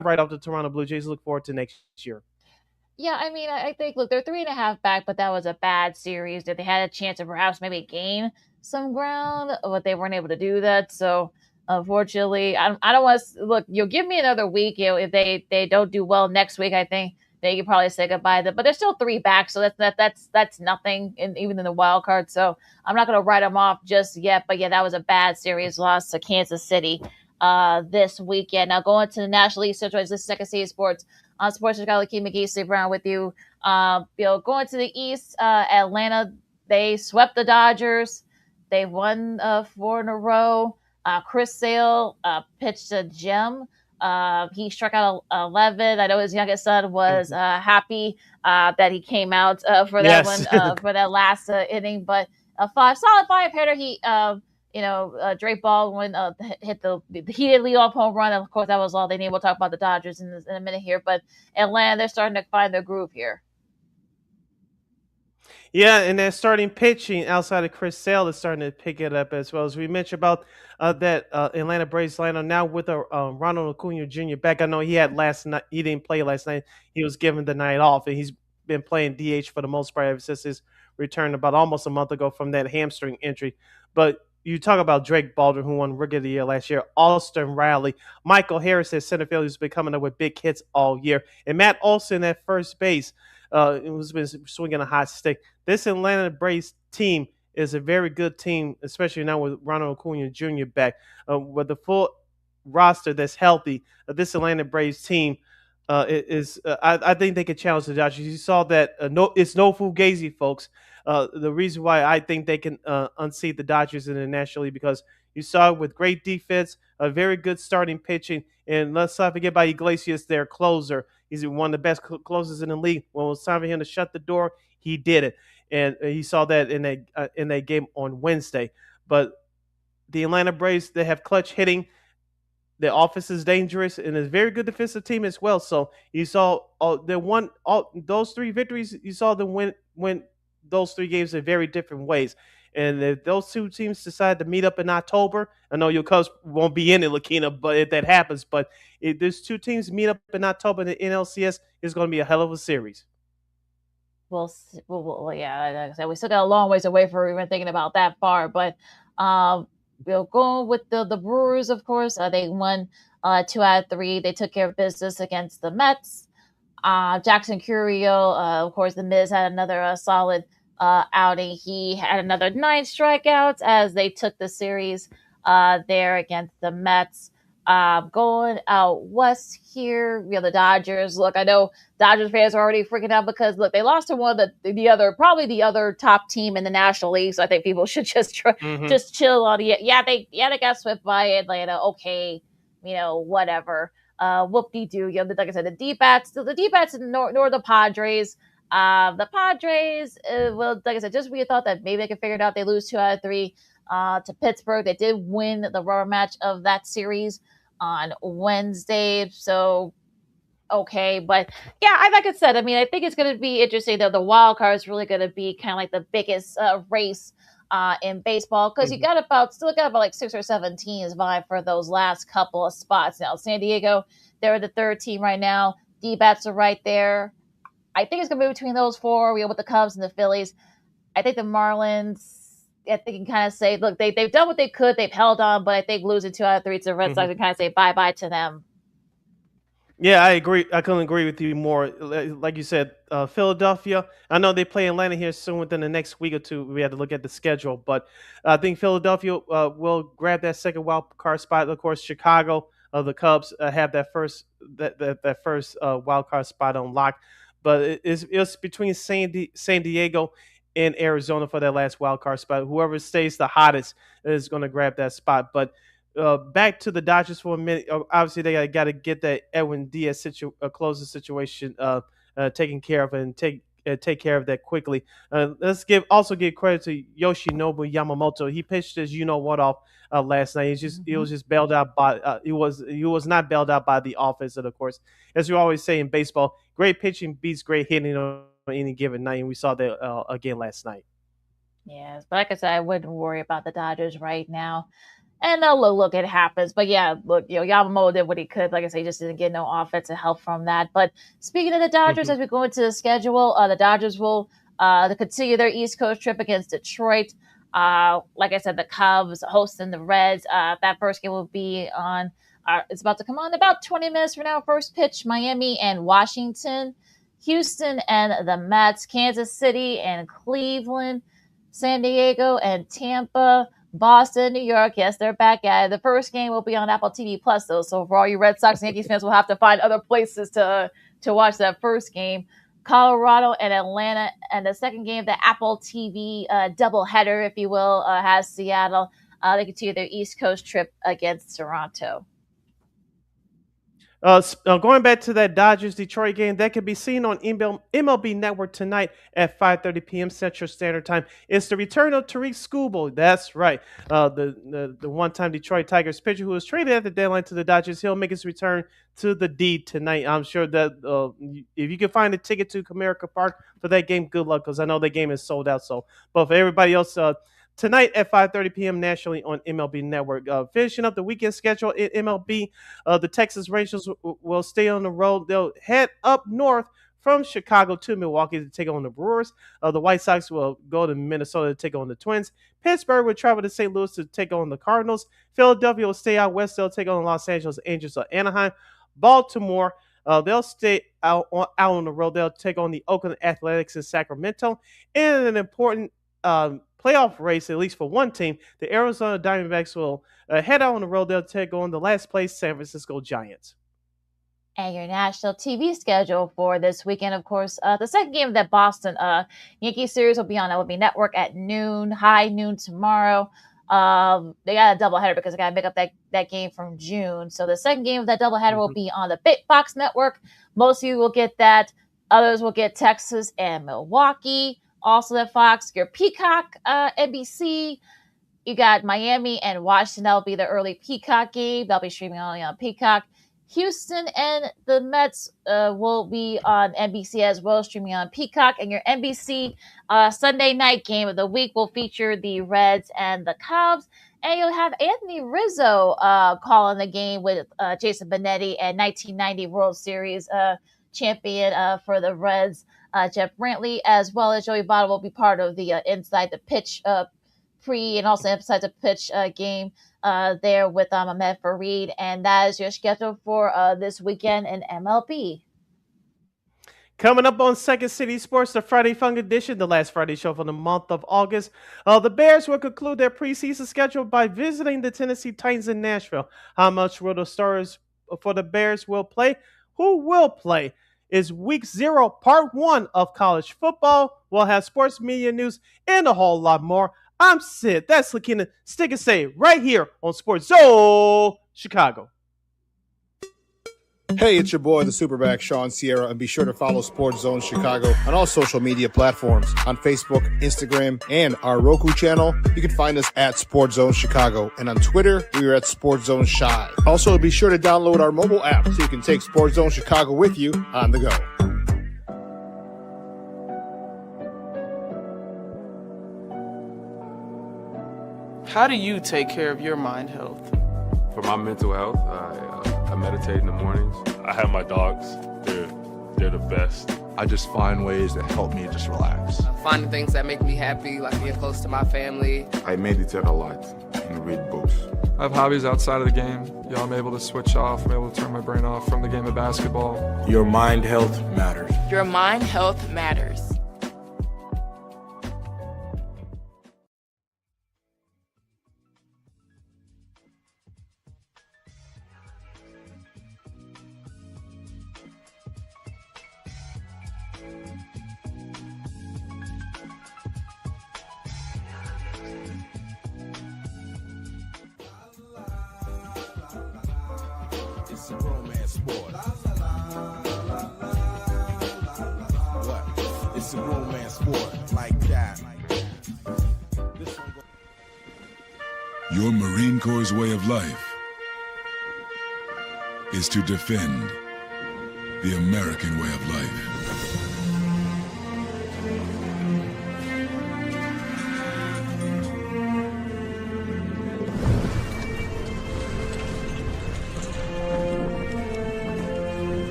Right off the Toronto Blue Jays. Look forward to next year. Yeah, I mean, I think look, they're 3.5 back, but that was a bad series. That they had a chance to perhaps maybe gain some ground, but they weren't able to do that. So unfortunately, I don't want to look. You'll give me another week. If they don't do well next week, I think they could probably say goodbye. But they're still 3 back, so that's nothing, even in the wild card. So I'm not going to write them off just yet. But yeah, that was a bad series loss to Kansas City this weekend. Now going to the National League Central, this is Second City Sports. On Sports Chicago, LaKeena, McGee, Steve Brown with you. Going to the East, Atlanta, they swept the Dodgers. They won 4 in a row. Chris Sale pitched a gem. He struck out 11. I know his youngest son was happy that he came out for that one, for that last inning. But a solid 5-hitter. He Drake Baldwin hit he did lead off home run. Of course, that was all they needed. We'll talk about the Dodgers in a minute here, but Atlanta, they're starting to find their groove here. Yeah, and that starting pitching outside of Chris Sale is starting to pick it up as well. As we mentioned about that Atlanta Braves lineup now with Ronald Acuna Jr. back. I know he had last night. He didn't play last night. He was given the night off, and he's been playing DH for the most part ever since his return about almost a month ago from that hamstring injury. But you talk about Drake Baldwin, who won Rookie of the Year last year, Austin Riley, Michael Harris at center field, who's been coming up with big hits all year, and Matt Olson at first base, who's been swinging a hot stick. This Atlanta Braves team is a very good team, especially now with Ronald Acuna Jr. back. With the full roster that's healthy, this Atlanta Braves team I think they could challenge the Dodgers. You saw that it's no fugazi, folks. The reason why I think they can unseat the Dodgers in the National League because you saw with great defense, a very good starting pitching, and let's not forget about Iglesias, their closer. He's one of the best closers in the league. When it was time for him to shut the door, he did it, and he saw that in that game on Wednesday. But the Atlanta Braves, they have clutch hitting. The offense is dangerous and is a very good defensive team as well. So you saw those 3 victories. You saw them win those 3 games in very different ways. And if those 2 teams decide to meet up in October, I know your Cubs won't be in it, LaKeena, but if that happens, but if these 2 teams meet up in October in the NLCS, it's going to be a hell of a series. Well, yeah, like I said, we still got a long ways away for even thinking about that far, but going with the Brewers, of course, they won 2 out of 3. They took care of business against the Mets. Jackson Curiel, of course, the Miz had another solid outing. He had another 9 strikeouts as they took the series there against the Mets. Going out west here, the Dodgers. Look, I know Dodgers fans are already freaking out because look, they lost to one of the other top team in the National League. So I think people should just just chill on it. Yeah, they got swept by Atlanta. Okay, whatever. Whoop-de-doo. Like I said, the D-bats nor the Padres. The Padres, well, like I said, just when you thought that maybe they could figure it out, they lose 2 out of 3 to Pittsburgh. They did win the rubber match of that series on Wednesday. So, okay. But yeah, like I said, I mean, I think it's going to be interesting that the wild card is really going to be kind of like the biggest race in baseball because you still got about like 6 or 7 teams vying for those last couple of spots. Now, San Diego, they're the 3rd team right now. D-bats are right there. I think it's going to be between those 4. With the Cubs and the Phillies. I think the Marlins, I think you can kind of say, look, they've done what they could. They've held on, but I think losing 2 out of 3 to the Red Sox can kind of say bye-bye to them. Yeah, I agree. I couldn't agree with you more. Like you said, Philadelphia, I know they play Atlanta here soon within the next week or 2. We have to look at the schedule, but I think Philadelphia will grab that second wild card spot. Of course, Chicago, the Cubs have that first wild card spot on lock. But it's between San Diego and Arizona for that last wild card spot. Whoever stays the hottest is going to grab that spot. But back to the Dodgers for a minute. Obviously, they got to get that Edwin Diaz closing situation taken care of and take care of that quickly. Let's also give credit to Yoshinobu Yamamoto. He pitched his off last night. He was just bailed out by he was not bailed out by the offense. And of course, as you always say in baseball, great pitching beats great hitting on any given night, and we saw that again last night. Yes, but like I said, I wouldn't worry about the Dodgers right now. And look, it happens. But yeah, look, Yamamoto did what he could. Like I say, he just didn't get no offensive help from that. But speaking of the Dodgers, as we go into the schedule, the Dodgers will continue their East Coast trip against Detroit. Like I said, the Cubs hosting the Reds. That first game will be on. It's about to come on about 20 minutes from now. First pitch, Miami and Washington, Houston and the Mets, Kansas City and Cleveland, San Diego and Tampa, Boston, New York. Yes, they're back at it. The first game will be on Apple TV Plus, though. So for all you Red Sox and Yankees fans, will have to find other places to watch that first game. Colorado and Atlanta, and the second game, the Apple TV doubleheader, if you will, has Seattle. They continue their East Coast trip against Toronto. Going back to that Dodgers-Detroit game, that can be seen on MLB Network tonight at 5:30 p.m. Central Standard Time. It's the return of Tariq Skubal. That's right. The one-time Detroit Tigers pitcher who was traded at the deadline to the Dodgers, he'll make his return to the D tonight. I'm sure that if you can find a ticket to Comerica Park for that game, good luck, because I know that game is sold out. So, but for everybody else, tonight at 5:30 p.m. nationally on MLB Network. Finishing up the weekend schedule in MLB, the Texas Rangers will stay on the road. They'll head up north from Chicago to Milwaukee to take on the Brewers. The White Sox will go to Minnesota to take on the Twins. Pittsburgh will travel to St. Louis to take on the Cardinals. Philadelphia will stay out west. They'll take on the Los Angeles Angels of Anaheim. Baltimore, they'll stay out on the road. They'll take on the Oakland Athletics in Sacramento. And an important playoff race, at least for one team, the Arizona Diamondbacks will head out on the road. They'll take on the last place San Francisco Giants. And your national TV schedule for this weekend, of course, the second game of that Boston Yankee series will be on MLB Network at high noon tomorrow. They got a doubleheader because I got to pick up that game from June. So the second game of that doubleheader will be on the Big Fox Network. Most of you will get that. Others will get Texas and Milwaukee. Also at Fox, your Peacock NBC. You got Miami and Washington. That'll be the early Peacock game. They'll be streaming only on Peacock. Houston and the Mets will be on NBC as well, streaming on Peacock. And your NBC Sunday night game of the week will feature the Reds and the Cubs. And you'll have Anthony Rizzo calling the game with Jason Benetti and 1990 World Series champion for the Reds, Jeff Brantley, as well as Joey Votto will be part of the Inside the Pitch pre and also Inside the Pitch game there with Ahmed Fareed. And that is your schedule for this weekend in MLB. Coming up on Second City Sports, the Friday Funk Edition, the last Friday show for the month of August. The Bears will conclude their preseason schedule by visiting the Tennessee Titans in Nashville. How much will the stars for the Bears will play? Who will play? Is Week 0, Part 1 of college football. We'll have sports media news and a whole lot more. I'm Sid. That's LaKeena. Stick and say right here on Sports Zone Chicago. Hey, it's your boy, the Superback, Sean Sierra, and be sure to follow Sports Zone Chicago on all social media platforms, on Facebook, Instagram, and our Roku channel. You can find us at Sports Zone Chicago, and on Twitter, we are at Sports Zone Shy. Also, be sure to download our mobile app so you can take Sports Zone Chicago with you on the go. How do you take care of your mind health? For my mental health, I meditate in the mornings. I have my dogs. They're the best. I just find ways that help me just relax. Finding things that make me happy, like being close to my family. I meditate a lot and read books. I have hobbies outside of the game. I'm able to switch off. I'm able to turn my brain off from the game of basketball. Your mind health matters. Your mind health matters. It's a romance sport. What? It's It's a grown man sport like that. Your Marine Corps' way of life is to defend the American way of life.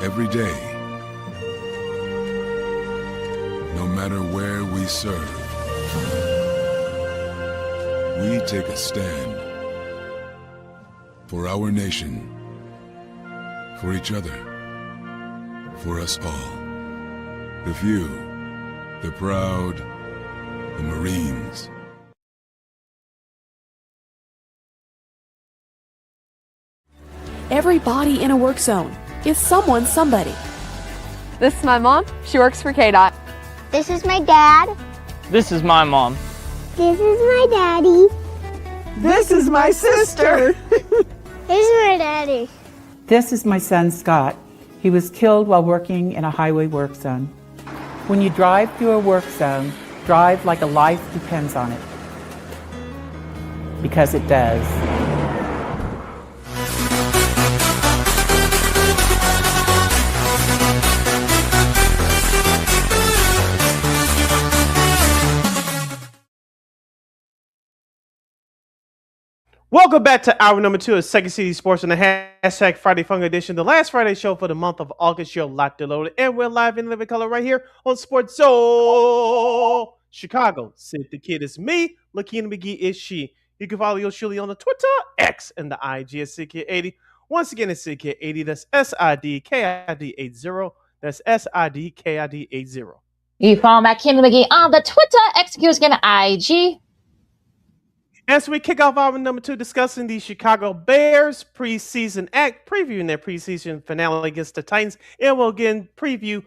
Every day, no matter where we serve, we take a stand for our nation, for each other, for us all. The few, the proud, the Marines. Every body in a work zone is someone's somebody. This is my mom. She works for KDOT. This is my dad. This is my mom. This is my daddy. This is my sister. This is my daddy. This is my son, Scott. He was killed while working in a highway work zone. When you drive through a work zone, drive like a life depends on it. Because it does. Welcome back to hour number 2 of Second City Sports on the hashtag Friday Fun Edition, the last Friday show for the month of August. You're locked and loaded, and we're live in living color right here on Sports Zone Chicago. Sid the Kid is me, LaKeena McGee is she. You can follow yours truly on the Twitter, X, and the IG at SidKid80. Once again, it's SidKid80. That's SIDKID80. That's SIDKID80. You follow LaKeena McGee on the Twitter, X, again, IG. As we kick off hour number 2, discussing the Chicago Bears preseason act, previewing their preseason finale against the Titans, and we'll again preview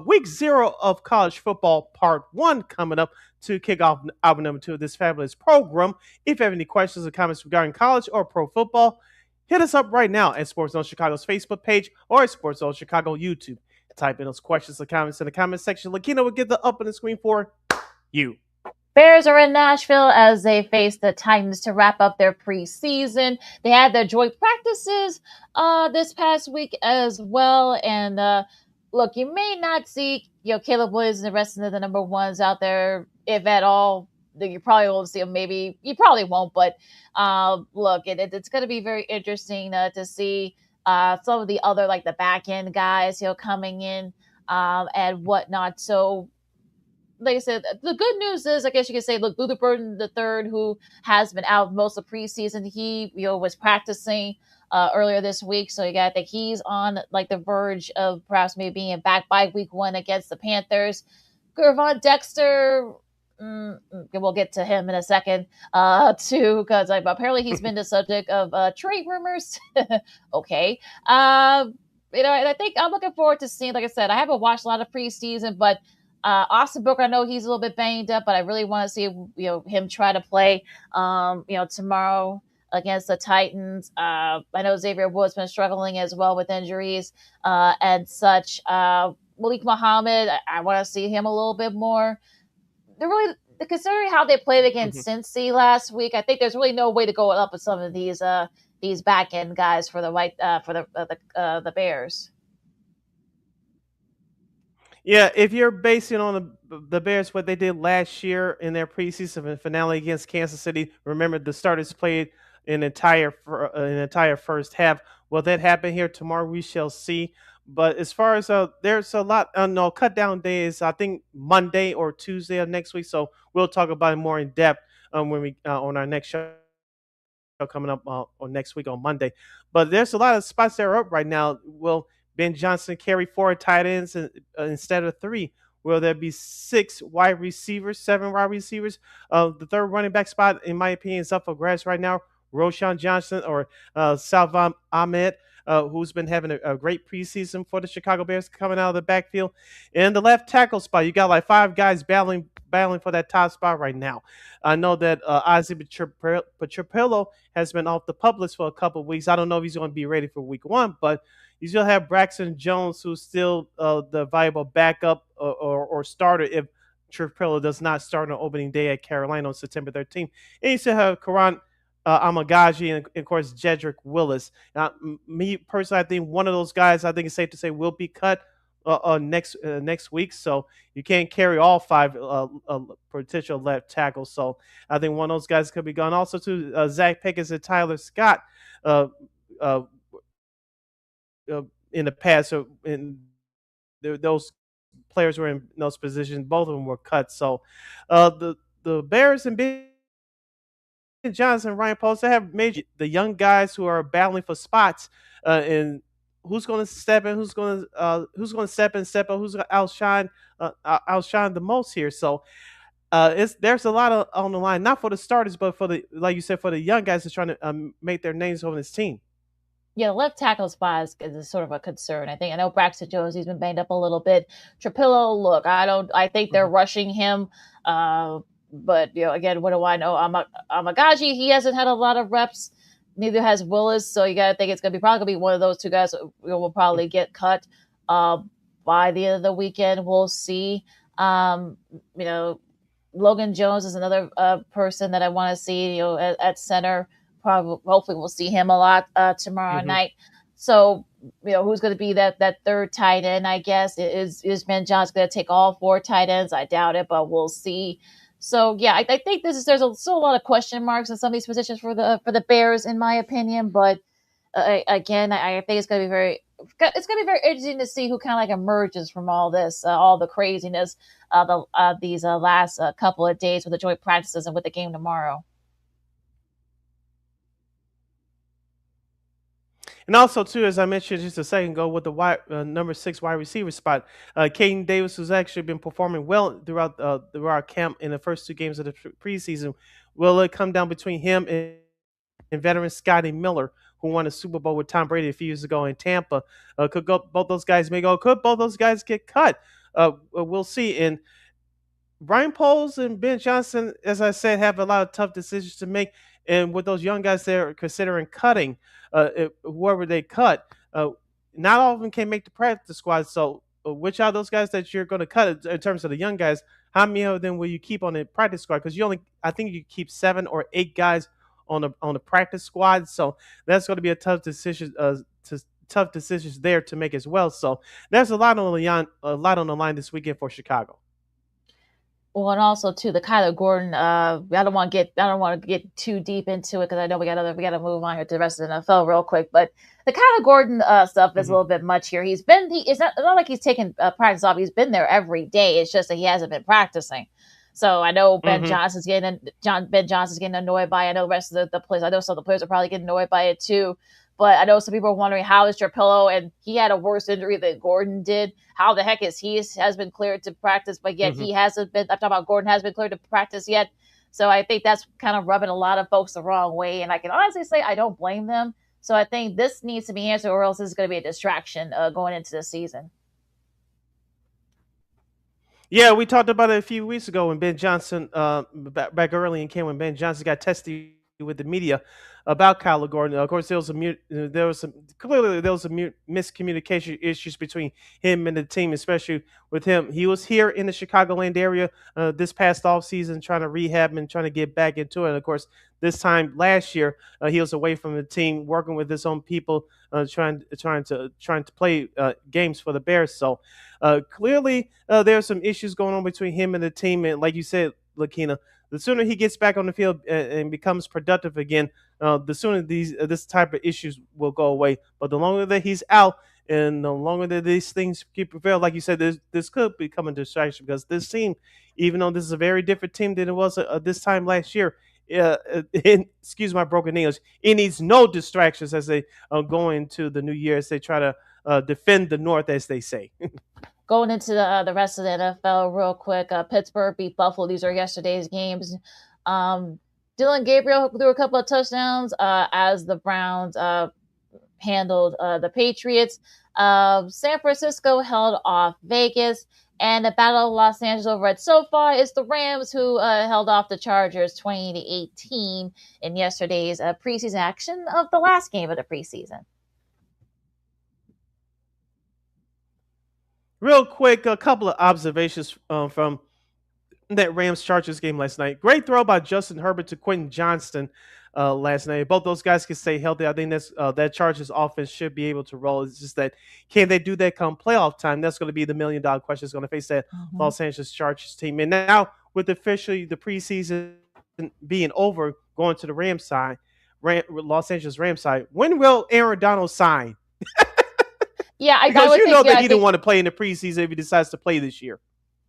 week 0 of college football part 1 coming up to kick off hour number 2 of this fabulous program. If you have any questions or comments regarding college or pro football, hit us up right now at Sports Zone Chicago's Facebook page or at Sports Zone Chicago YouTube. Type in those questions or comments in the comment section. LaKeena will get the up on the screen for you. Bears are in Nashville as they face the Titans to wrap up their preseason. They had their joint practices this past week as well. And look, you may not see Caleb Williams and the rest of the number ones out there, if at all. You probably won't see them. Maybe you probably won't. But look, it's going to be very interesting to see some of the other, like the back end guys, coming in and whatnot. So, like I said, the good news is, I guess you could say, look, Luther Burden III, who has been out most of preseason, he was practicing earlier this week, so you got that he's on like the verge of perhaps maybe being back by week 1 against the Panthers. Gervon Dexter, we'll get to him in a second too, because apparently he's been the subject of trade rumors. Okay, and I think I'm looking forward to seeing. Like I said, I haven't watched a lot of preseason, but Austin Booker, I know he's a little bit banged up, but I really want to see him try to play tomorrow against the Titans. I know Xavier Woods been struggling as well with injuries and such. Malik Muhammad, I want to see him a little bit more. Considering how they played against Cincy last week, I think there's really no way to go up with some of these back end guys for the Bears. Yeah, if you're basing on the Bears, what they did last year in their preseason finale against Kansas City, remember the starters played an entire first half. Will that happen here tomorrow? We shall see. But as far as there's a lot. Cut down day is I think Monday or Tuesday of next week. So we'll talk about it more in depth when we on our next show coming up on next week on Monday. But there's a lot of spots that are up right now. Will Ben Johnson carry 4 tight ends instead of 3? Will there be 7 wide receivers? The third running back spot, in my opinion, is up for grabs right now. Roshan Johnson or Salvan Ahmed. who's been having a great preseason for the Chicago Bears coming out of the backfield. In the left tackle spot, you got like 5 guys battling for that top spot right now. I know that Isaac Petrapillo has been off the pup list for a couple of weeks. I don't know if he's going to be ready for week 1, but you still have Braxton Jones, who's still the viable backup or starter if Tripillo does not start on opening day at Carolina on September 13th. And you still have Karan Amagaji and, of course, Jedrick Willis. Now, me personally, I think one of those guys, I think it's safe to say, will be cut next week. So you can't carry all 5 potential left tackles. So I think one of those guys could be gone. Also, to Zach Pickens and Tyler Scott in the past. So those players were in those positions. Both of them were cut. So the Bears and Ben Johnson, Ryan Post, they have made the young guys who are battling for spots and who's going to step in, who's going to step up, who's going to outshine the most here. So there's a lot on the line, not for the starters, but for the, like you said, for the young guys that's trying to make their names on this team. Yeah, the left tackle spot is sort of a concern. I know Braxton Jones, he's been banged up a little bit. Trapillo, look, I think they're rushing him. But, again, what do I know? Amagaji, he hasn't had a lot of reps. Neither has Willis. So you got to think it's going to be probably one of those 2 guys will probably get cut by the end of the weekend. We'll see. Logan Jones is another person that I want to see, at center. Hopefully we'll see him a lot tomorrow night. So, who's going to be that 3rd tight end, I guess? Is Ben Johnson going to take all 4 tight ends? I doubt it, but we'll see. So, yeah, I think there's still a lot of question marks in some of these positions for the Bears, in my opinion. But again, I think it's going to be very interesting to see who kind of like emerges from all this, all the craziness, these last couple of days with the joint practices and with the game tomorrow. And also, too, as I mentioned just a second ago, with the number 6 wide receiver spot, Caden Davis, who's actually been performing well throughout camp in the first 2 games of the preseason, will it come down between him and veteran Scotty Miller, who won a Super Bowl with Tom Brady a few years ago in Tampa? Both those guys may go? Could both those guys get cut? We'll see. And Brian Poles and Ben Johnson, as I said, have a lot of tough decisions to make. And with those young guys they're considering cutting, whoever they cut, not all of them can make the practice squad. So which are those guys that you're going to cut in terms of the young guys? How many of them will you keep on the practice squad? Because I think you keep 7 or 8 guys on the practice squad. So that's going to be a tough decision. Tough decisions there to make as well. So there's a lot on the line this weekend for Chicago. Well, and also too, the Kyler Gordon. I don't want to get too deep into it because I know we got to move on here to the rest of the NFL real quick. But the Kyler Gordon stuff is a little bit much here. It's not like he's taking practice off. He's been there every day. It's just that he hasn't been practicing. So I know Ben Johnson's getting annoyed by it. I know the rest of the players. I know some of the players are probably getting annoyed by it too. But I know some people are wondering, how is Trapillo, and he had a worse injury than Gordon did. How the heck has been cleared to practice, but yet he hasn't been. I'm talking about Gordon hasn't been cleared to practice yet. So I think that's kind of rubbing a lot of folks the wrong way. And I can honestly say I don't blame them. So I think this needs to be answered, or else this is going to be a distraction going into the season. Yeah, we talked about it a few weeks ago when Ben Johnson, back early in camp, when Ben Johnson got tested with the media about Kyler Gordon. Of course, there was some miscommunication issues between him and the team, especially with him. He was here in the Chicagoland area this past offseason trying to rehab and trying to get back into it. And of course, this time last year, he was away from the team, working with his own people, trying to play games for the Bears. So clearly, there are some issues going on between him and the team. And like you said, LaKeena, the sooner he gets back on the field and becomes productive again, the sooner this type of issues will go away. But the longer that he's out and the longer that these things keep prevail, like you said, this could become a distraction, because this team, even though this is a very different team than it was this time last year, excuse my broken English, it needs no distractions as they go into the new year, as they try to defend the North, as they say. Going into the rest of the NFL real quick, Pittsburgh beat Buffalo. These are yesterday's games. Dylan Gabriel threw a couple of touchdowns as the Browns handled the Patriots. San Francisco held off Vegas. And the Battle of Los Angeles over at SoFi is the Rams, who held off the Chargers 20-18 in yesterday's preseason action of the last game of the preseason. Real quick, a couple of observations from that Rams-Chargers game last night. Great throw by Justin Herbert to Quentin Johnston last night. Both those guys can stay healthy. I think that Chargers offense should be able to roll. It's just that, can they do that come playoff time? That's going to be the million-dollar question. It's going to face that Los Angeles Chargers team. And now, with officially the preseason being over, going to the Rams side, Los Angeles Rams side, when will Aaron Donald sign? Yeah, because you know that he didn't want to play in the preseason if he decides to play this year.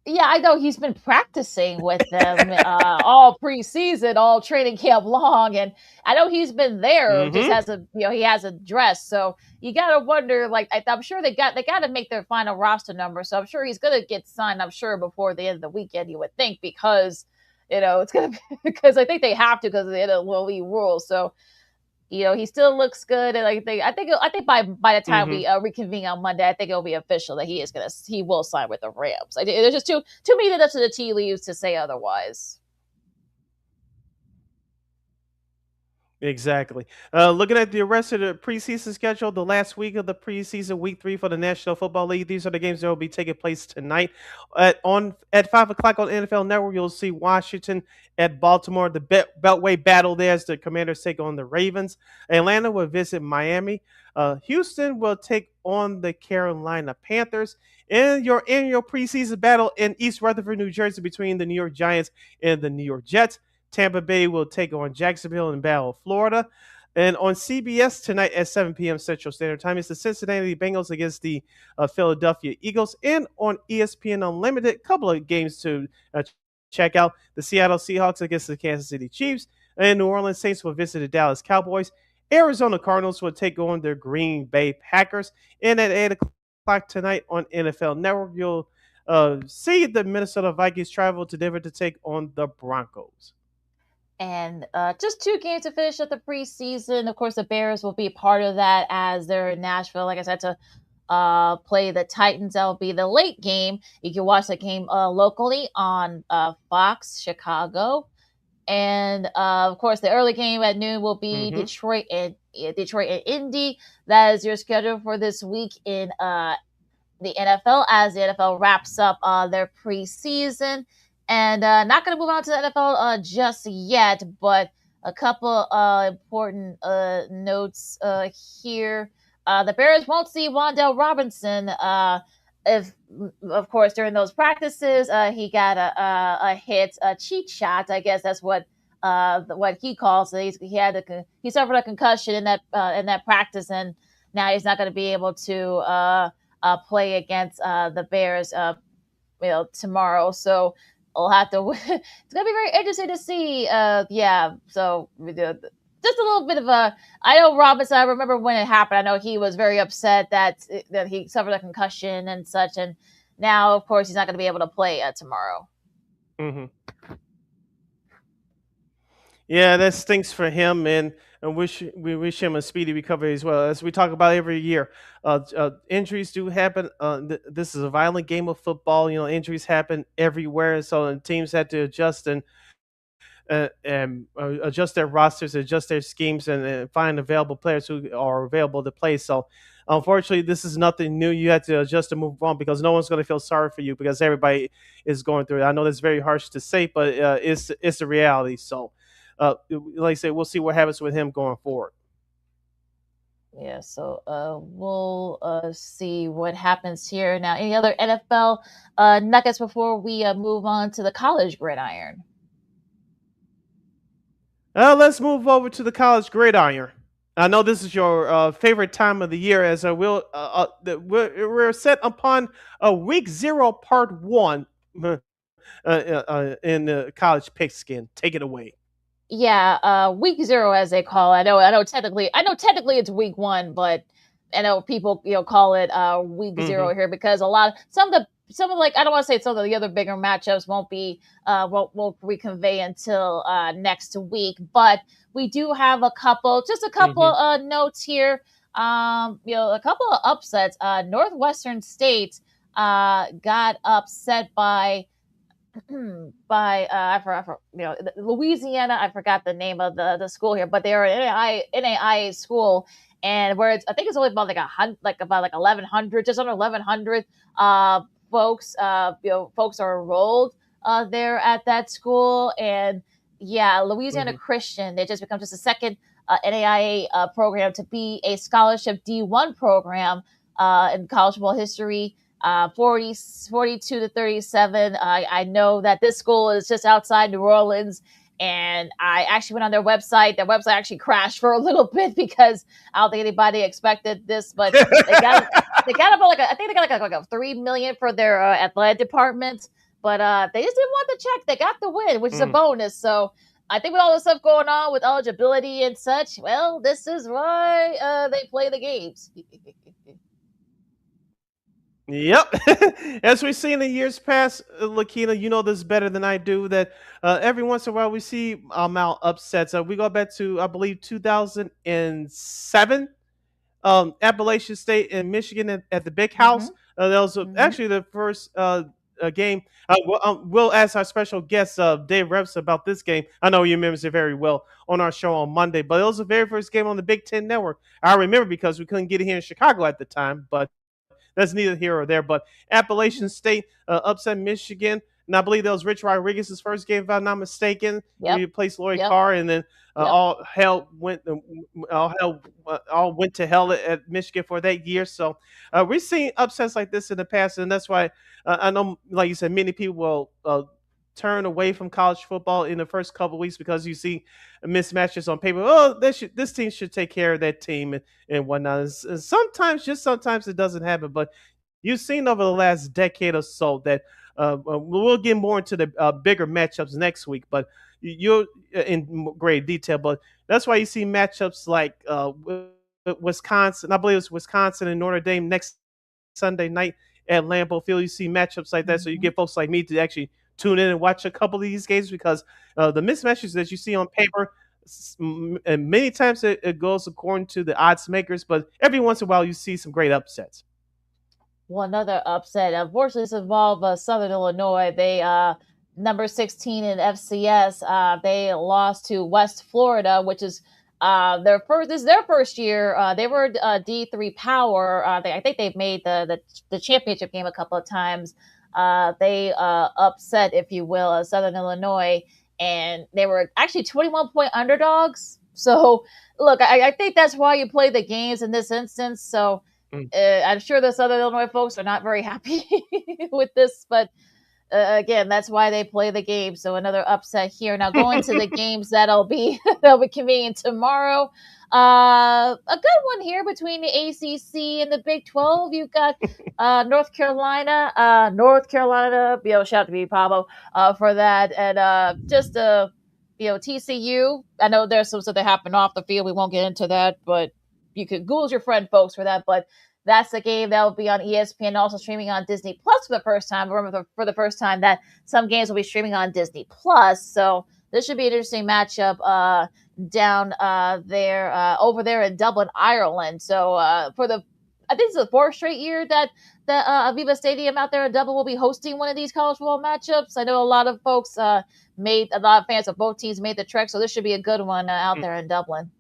Yeah, I know he's been practicing with them all preseason, all training camp long, and I know he's been there. Just hasn't, he hasn't dressed. So you gotta wonder. Like, I'm sure they got to make their final roster number. So I'm sure he's gonna get signed. I'm sure before the end of the weekend, you would think, because it's gonna be, because I think they have to because of the NCAA rules. So. He still looks good, and I think by the time we reconvene on Monday, I think it'll be official that he will sign with the Rams. There's just too many minutes of the tea leaves to say otherwise. Exactly. Looking at the rest of the preseason schedule, the last week of the preseason, week 3 for the National Football League. These are the games that will be taking place tonight. At 5 o'clock on NFL Network, you'll see Washington at Baltimore. The Beltway battle there as the Commanders take on the Ravens. Atlanta will visit Miami. Houston will take on the Carolina Panthers. In your annual preseason battle in East Rutherford, New Jersey, between the New York Giants and the New York Jets. Tampa Bay will take on Jacksonville in Battle, Florida. And on CBS tonight at 7 p.m. Central Standard Time, it's the Cincinnati Bengals against the Philadelphia Eagles. And on ESPN Unlimited, a couple of games to check out. The Seattle Seahawks against the Kansas City Chiefs. And New Orleans Saints will visit the Dallas Cowboys. Arizona Cardinals will take on their Green Bay Packers. And at 8 o'clock tonight on NFL Network, you'll see the Minnesota Vikings travel to Denver to take on the Broncos. And just 2 games to finish up the preseason. Of course, the Bears will be a part of that as they're in Nashville, like I said, to play the Titans. That'll be the late game. You can watch that game locally on Fox Chicago. And, of course, the early game at noon will be Detroit and Indy. That is your schedule for this week in the NFL as the NFL wraps up their preseason. And not going to move on to the NFL just yet, but a couple important notes here. The Bears won't see Wan'Dale Robinson if, of course, during those practices, he got a hit, a cheat shot. I guess that's what he calls it. He suffered a concussion in that practice, and now he's not going to be able to play against the Bears, tomorrow. So. We'll have to. It's gonna be very interesting to see. So just a little bit of a. I know Robinson. I remember when it happened. I know he was very upset that he suffered a concussion and such. And now, of course, he's not going to be able to play tomorrow. Yeah, that stinks for him, and we wish him a speedy recovery as well. As we talk about every year, injuries do happen. This is a violent game of football. Injuries happen everywhere, so teams have to adjust and adjust their rosters, adjust their schemes, and find available players who are available to play. So, unfortunately, this is nothing new. You have to adjust and move on because no one's going to feel sorry for you because everybody is going through it. I know that's very harsh to say, but it's the reality. So. Like I said, we'll see what happens with him going forward. Yeah, so we'll see what happens here. Now, any other NFL nuggets before we move on to the college gridiron? Let's move over to the college gridiron. I know this is your favorite time of the year, as we're set upon week 0, part 1 in the college pigskin. Take it away. Yeah, week 0, as they call it. I know technically it's week 1, but I know people call it week 0 here because some of like, I don't want to say some of the other bigger matchups won't reconvey until next week, but we do have a couple notes here. A couple of upsets. Northwestern State got upset by Louisiana. I forgot the name of the school here, but they're an NAIA school, and where I think it's only about about 1,100, just under 1,100 folks. Folks are enrolled there at that school, and yeah, Louisiana Christian. They just become just a second NAIA program to be a scholarship D1 program in college football history. 42 to 37. I know that this school is just outside New Orleans, and I actually went on their website. Their website actually crashed for a little bit because I don't think anybody expected this, but they got about I think they got like a $3 million for their athletic department, but they just didn't want the check. They got the win, which is a bonus. So I think with all the stuff going on with eligibility and such, well, this is why they play the games. Yep. As we've seen in years past, LaKeena, you know this better than I do, that every once in a while we see amount upsets. We go back to, I believe, 2007, Appalachian State and Michigan at the Big House. That was actually the first game. We'll ask our special guest, Dave Reps, about this game. I know you remember it very well on our show on Monday, but it was the very first game on the Big Ten Network. I remember because we couldn't get it here in Chicago at the time, but that's neither here or there. But Appalachian State upset Michigan, and I believe that was Rich Rodriguez's first game, if I'm not mistaken. He replaced Lloyd Carr, and then all went to hell at Michigan for that year. So we've seen upsets like this in the past, and that's why I know, like you said, many people will turn away from college football in the first couple of weeks because you see mismatches on paper. Oh, this team should take care of that team and whatnot. And sometimes it doesn't happen. But you've seen over the last decade or so that we'll get more into the bigger matchups next week, but you're in great detail. But that's why you see matchups like Wisconsin. I believe it's Wisconsin and Notre Dame next Sunday night at Lambeau Field. You see matchups like that, so you get folks like me to actually tune in and watch a couple of these games because the mismatches that you see on paper, and many times it goes according to the odds makers, but every once in a while you see some great upsets. Well, another upset. Unfortunately, this involved Southern Illinois. They number 16 in FCS. They lost to West Florida, which is their first. This is their first year. They were D3 Power. I think they've made the championship game a couple of times. They upset, if you will, Southern Illinois, and they were actually 21-point underdogs. So, look, I think that's why you play the games in this instance. So, I'm sure the Southern Illinois folks are not very happy with this, but again, that's why they play the game. So another upset here. Now going to the games that'll be convenient tomorrow. A good one here between the ACC and the Big 12. You've got North Carolina. Shout out to me, Pablo, for that, and just TCU. I know there's some stuff that happened off the field. We won't get into that, but you could Google's your friend, folks, for that. But that's the game that will be on ESPN, also streaming on Disney Plus for the first time. Remember, for the first time that some games will be streaming on Disney Plus. So this should be an interesting matchup down there, over there in Dublin, Ireland. So I think it's the fourth straight year that the Aviva Stadium out there in Dublin will be hosting one of these college football matchups. I know a lot of folks a lot of fans of both teams made the trek, so this should be a good one out there in Dublin.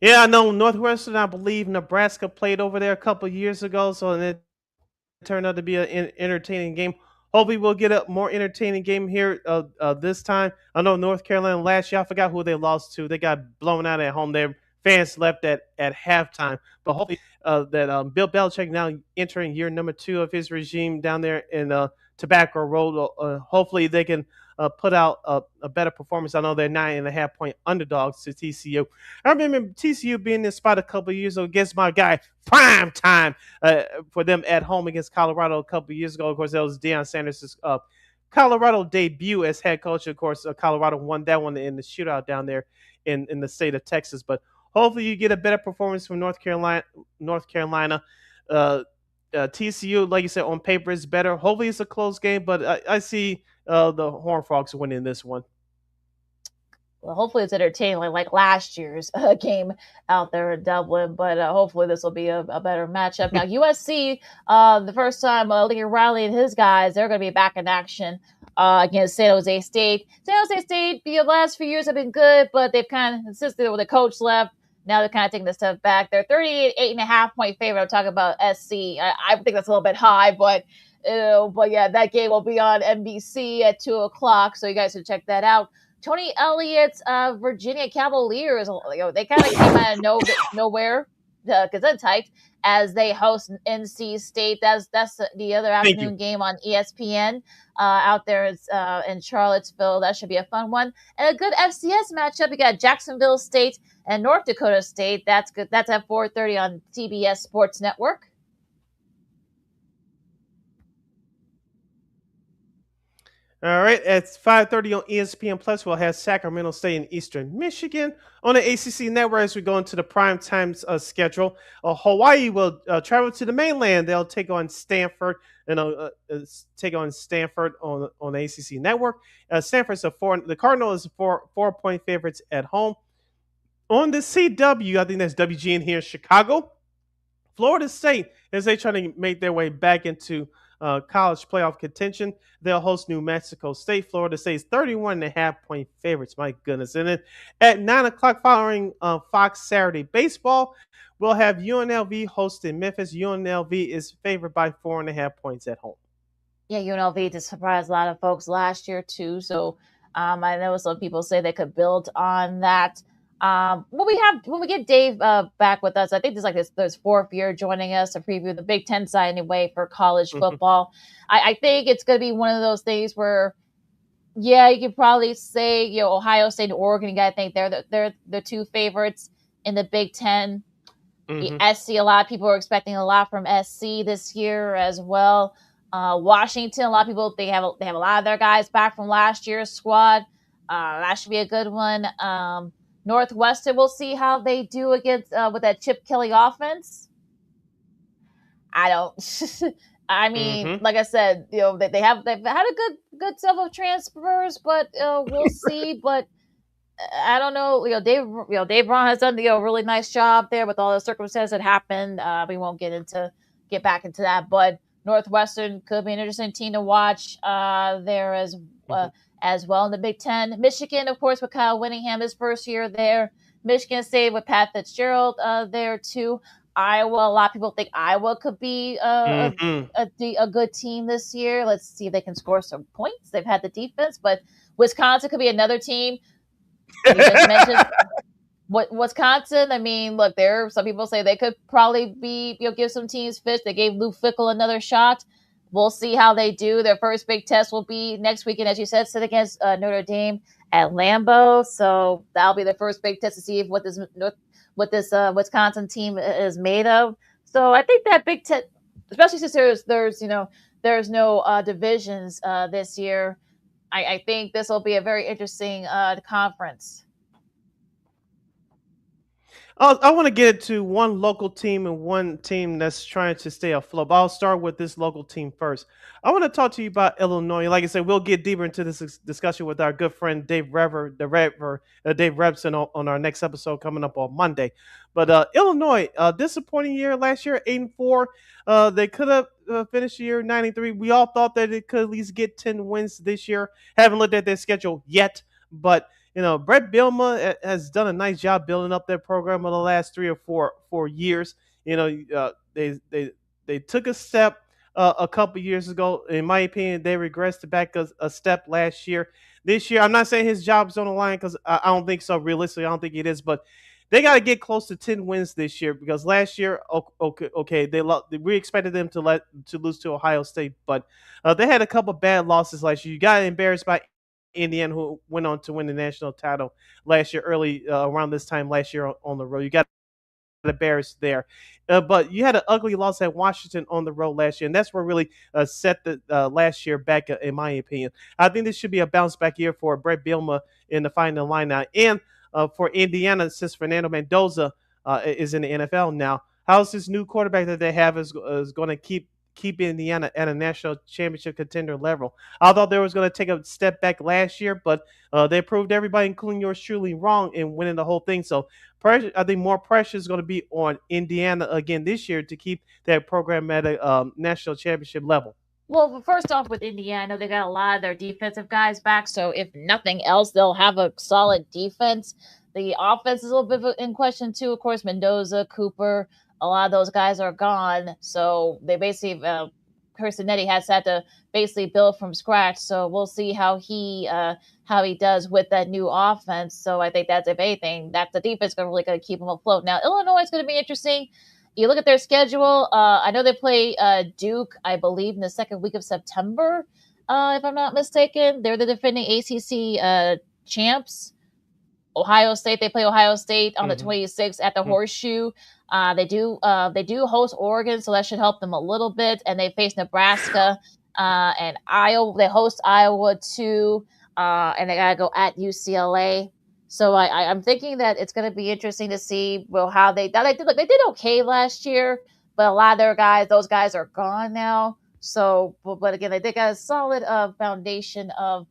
Yeah, I know Northwestern, I believe Nebraska played over there a couple of years ago, so it turned out to be an entertaining game. Hopefully we'll get a more entertaining game here this time. I know North Carolina last year, I forgot who they lost to. They got blown out at home. Their fans left at halftime. But hopefully that Bill Belichick now entering year number 2 of his regime down there in Tobacco Road. Hopefully they can put out a better performance. I know they're 9.5-point underdogs to TCU. I remember TCU being in this spot a couple of years ago against my guy, prime time for them at home against Colorado a couple of years ago. Of course, that was Deion Sanders' Colorado debut as head coach. Of course, Colorado won that one in the shootout down there in the state of Texas. But hopefully you get a better performance from North Carolina. TCU, like you said, on paper is better. Hopefully it's a close game, but I see the Horned Frogs winning this one. hopefully it's entertaining like last year's game out there in Dublin. But hopefully this will be a better matchup. Now USC, the first time Lincoln Riley and his guys, they're going to be back in action against San Jose State. San Jose State, the last few years have been good, but they've kind of, since the coach left, now they're kind of taking a step back. They're 38.5-point favorite. I'm talking about SC. I think that's a little bit high, but yeah, that game will be on NBC at 2:00, so you guys should check that out. Tony Elliott's Virginia Cavaliers, they kind of came out of nowhere, because they're tight, as they host NC State. That's the other afternoon game on ESPN out there in Charlottesville. That should be a fun one. And a good FCS matchup. You got Jacksonville State and North Dakota State. That's good. That's at 4:30 on CBS Sports Network. All right, at 5:30 on ESPN Plus, we'll have Sacramento State and Eastern Michigan on the ACC Network as we go into the prime times schedule. Hawaii will travel to the mainland. They'll take on Stanford and take on Stanford on the ACC Network. Stanford's the Cardinals is 4-point favorites at home. On the CW, I think that's WGN here in Chicago. Florida State, as they try to make their way back into college playoff contention, they'll host New Mexico State. Florida State's 31.5-point favorites. My goodness. And then at 9 o'clock following Fox Saturday Baseball, we'll have UNLV hosting Memphis. UNLV is favored by 4.5 points at home. Yeah, UNLV just surprised a lot of folks last year too. So I know some people say they could build on that. When we get Dave back with us, I think this there's fourth year joining us to preview the Big Ten side anyway for college football. I think it's going to be one of those things where, yeah, you could probably say Ohio State and Oregon. You got to think they're the two favorites in the Big Ten. SC, a lot of people are expecting a lot from SC this year as well. Washington, a lot of people they have a lot of their guys back from last year's squad. That should be a good one. Northwestern, we'll see how they do against with that Chip Kelly offense. I mean, like I said, they've had a good set of transfers, but we'll see. But I don't know. Dave Braun has done a really nice job there with all the circumstances that happened. We won't get back into that, but Northwestern could be an interesting team to watch there as well in the Big Ten. Michigan, of course, with Kyle Whittingham, his first year there. Michigan State with Pat Fitzgerald there too. Iowa, a lot of people think Iowa could be a good team this year. Let's see if they can score some points. They've had the defense, but Wisconsin could be another team. You just mentioned Wisconsin. I mean, look, some people say they could probably give some teams fits. They gave Luke Fickell another shot. We'll see how they do. Their first big test will be next weekend, as you said, sit against Notre Dame at Lambeau. So that'll be their first big test to see what this Wisconsin team is made of. So I think that Big Ten, especially since there's no divisions this year, I think this will be a very interesting conference. I want to get to one local team and one team that's trying to stay afloat. But I'll start with this local team first. I want to talk to you about Illinois. Like I said, we'll get deeper into this discussion with our good friend Dave Rebson on our next episode coming up on Monday. But Illinois, disappointing year last year, 8-4. They could have finished the year 9-3. We all thought that it could at least get 10 wins this year. Haven't looked at their schedule yet, but Brett Bielema has done a nice job building up their program over the last 3 or 4 years. They took a step a couple years ago. In my opinion, they regressed back a step last year. This year, I'm not saying his job's on the line because I don't think so. Realistically, I don't think it is. But they got to get close to 10 wins this year because last year, we expected them to lose to Ohio State, but they had a couple bad losses last year. You got embarrassed by Indiana, who went on to win the national title last year, early around this time last year on the road. You got embarrassed there, but you had an ugly loss at Washington on the road last year, and that's what really set the last year back, in my opinion. I think this should be a bounce back year for Brett Bielema in the final lineup, and for Indiana, since Fernando Mendoza is in the NFL now. How's this new quarterback that they have is going to keep keep Indiana at a national championship contender level. I thought they was going to take a step back last year, but they proved everybody, including yours truly, wrong in winning the whole thing. So pressure, I think more pressure is going to be on Indiana again this year to keep that program at a national championship level. Well, first off, with Indiana, they got a lot of their defensive guys back. So if nothing else, they'll have a solid defense. The offense is a little bit in question too. Of course, Mendoza, Cooper, a lot of those guys are gone. So they basically, Kirsinetti has had to basically build from scratch. So we'll see how he does with that new offense. So I think that's, if anything, that's the defense really going to keep them afloat. Now Illinois is going to be interesting. You look at their schedule. I know they play Duke, I believe, in the second week of September, if I'm not mistaken. They're the defending ACC champs. Ohio State. They play Ohio State on the 26th at the Horseshoe. They do host Oregon, so that should help them a little bit. And they face Nebraska and Iowa. They host Iowa too, and they gotta go at UCLA. So I'm thinking that it's going to be interesting to see how they did. Look, they did okay last year, but a lot of their guys, those guys are gone now. So, but again, they got a solid foundation of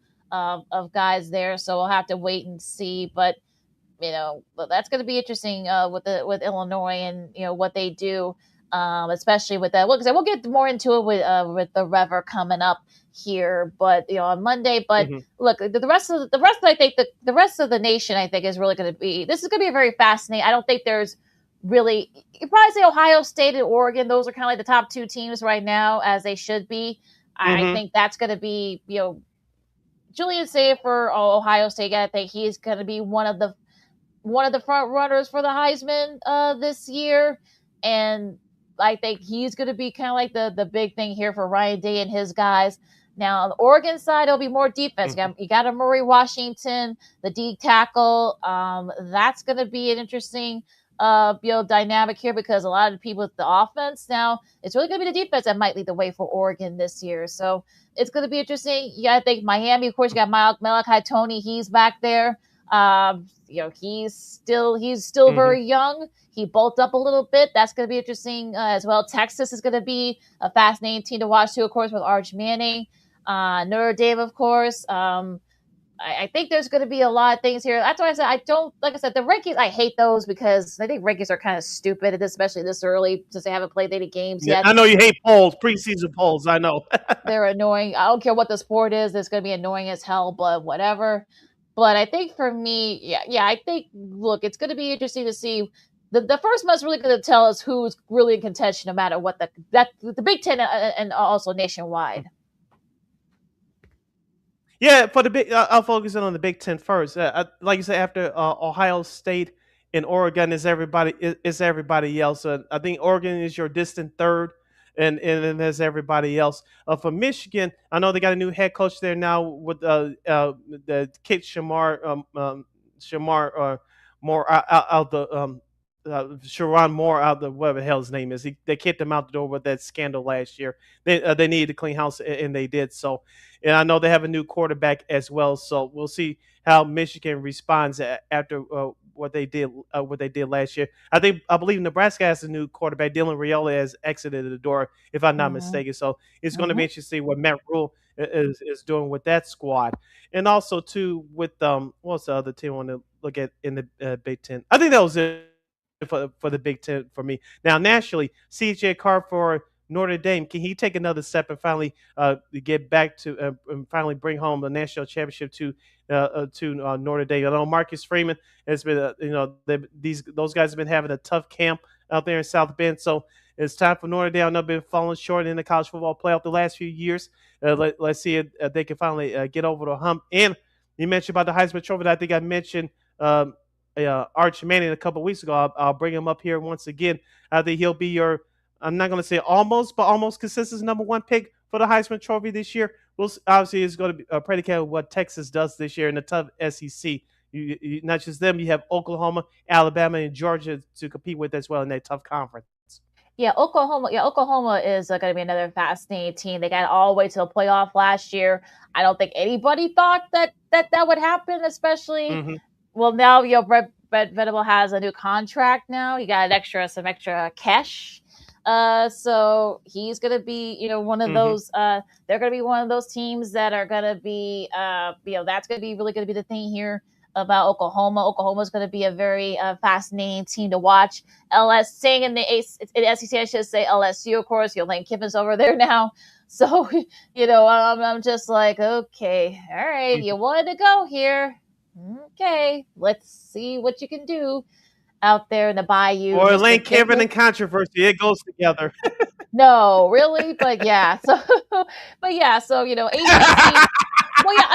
guys there. So we'll have to wait and see. But that's going to be interesting with Illinois and what they do, especially with that. Well, because we'll get more into it with the Rever coming up here, but on Monday. But look, the rest of the nation, I think, is really going to be. This is going to be very fascinating. I don't think there's really. You probably say Ohio State and Oregon; those are kind of like the top two teams right now, as they should be. I think that's going to be Julian Sayer for Ohio State. I think he's going to be one of the front runners for the Heisman this year, and I think he's going to be kind of like the big thing here for Ryan Day and his guys. Now, on the Oregon side, it'll be more defense. You got a Murray Washington, the D tackle. That's going to be an interesting dynamic here, because a lot of the people with the offense now, it's really going to be the defense that might lead the way for Oregon this year. So it's going to be interesting. I think Miami, of course, you got Malachi Tony. He's back there. He's still very young. He bulked up a little bit. That's going to be interesting as well. Texas is going to be a fascinating team to watch too, of course, with Arch Manning. Notre Dame, of course. I think there's going to be a lot of things here. That's why I said the rankings, I hate those, because I think rankings are kind of stupid, especially this early, since they haven't played any games yet. I know you hate polls, preseason polls. I know. They're annoying. I don't care what the sport is. It's going to be annoying as hell, but whatever. But I think for me, I think, look, it's going to be interesting to see. The first month's really going to tell us who's really in contention, no matter what the Big Ten and also nationwide. Yeah, for the big, I'll focus in on the Big Ten first. Like you said, after Ohio State and Oregon is everybody else. I think Oregon is your distant third, and then there's everybody else. For Michigan, I know they got a new head coach there now with the kid Shamar Moore out the Sharon Moore out the whatever the hell his name is. They kicked him out the door with that scandal last year. They needed to clean house, and they did so. And I know they have a new quarterback as well. So we'll see how Michigan responds after what they did last year. I believe Nebraska has a new quarterback. Dylan Raiola has exited the door, if I'm not mistaken. So it's going to be interesting what Matt Rule is doing with that squad. And also too with what's the other team I want to look at in the Big Ten? I think that was it for the Big Ten for me. Now nationally, CJ Carr for Notre Dame, can he take another step and finally get back to and finally bring home the national championship to Notre Dame? I know Marcus Freeman has been, those guys have been having a tough camp out there in South Bend, so it's time for Notre Dame. I know they've been falling short in the college football playoff the last few years. Let's see if they can finally get over the hump. And you mentioned about the Heisman Trophy. I think I mentioned Arch Manning a couple of weeks ago. I'll bring him up here once again. I think he'll be your, I'm not going to say almost, but almost consensus number one pick for the Heisman Trophy this year. Obviously, it's going to be predicated on what Texas does this year in the tough SEC. You, not just them, you have Oklahoma, Alabama, and Georgia to compete with as well in that tough conference. Yeah, Oklahoma is going to be another fascinating team. They got all the way to the playoff last year. I don't think anybody thought that would happen, especially. Well, now Brett Venable has a new contract now. You got some extra cash So he's going to be, one of those. They're going to be one of those teams that are going to be, that's going to be really going to be the thing here about Oklahoma. Oklahoma is going to be a very fascinating team to watch. Staying in the SEC, I should say LSU, of course. Lane Kiffin's over there now. So, I'm just like, okay, all right, you wanted to go here. Okay, let's see what you can do out there in the bayou. Or Lane Kiffin and controversy, it goes together. No, really, but yeah. So, ACC. Well, yeah.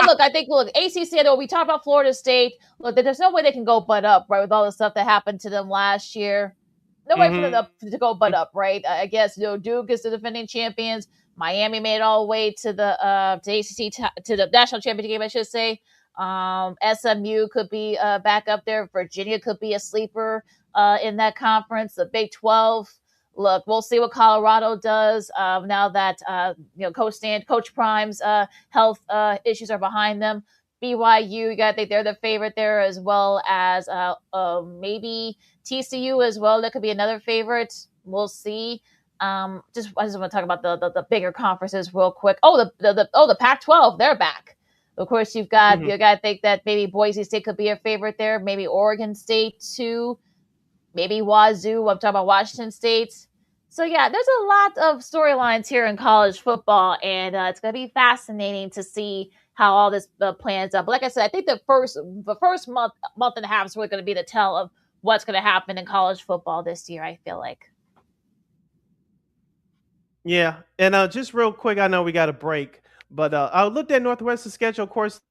Look, ACC. I know we talked about Florida State. Look, there's no way they can go butt up, right? With all the stuff that happened to them last year, no way for them to go butt up, right? I guess Duke is the defending champions. Miami made it all the way to the ACC to the national championship game, I should say. SMU could be back up there. Virginia could be a sleeper in that conference. The Big 12. Look, we'll see what Colorado does now that Coach Prime's health issues are behind them. BYU, you got to think they're the favorite there, as well as maybe TCU as well. That could be another favorite. We'll see. I just want to talk about the bigger conferences real quick. The Pac-12, they're back. Of course, you got to think that maybe Boise State could be a favorite there. Maybe Oregon State too. Maybe Wazoo. I'm talking about Washington State. So yeah, there's a lot of storylines here in college football, and it's going to be fascinating to see how all this plans out. But like I said, I think the first month and a half is really going to be the tell of what's going to happen in college football this year, I feel like. Yeah, and just real quick, I know we got a break, but I looked at Northwestern's schedule. Of course,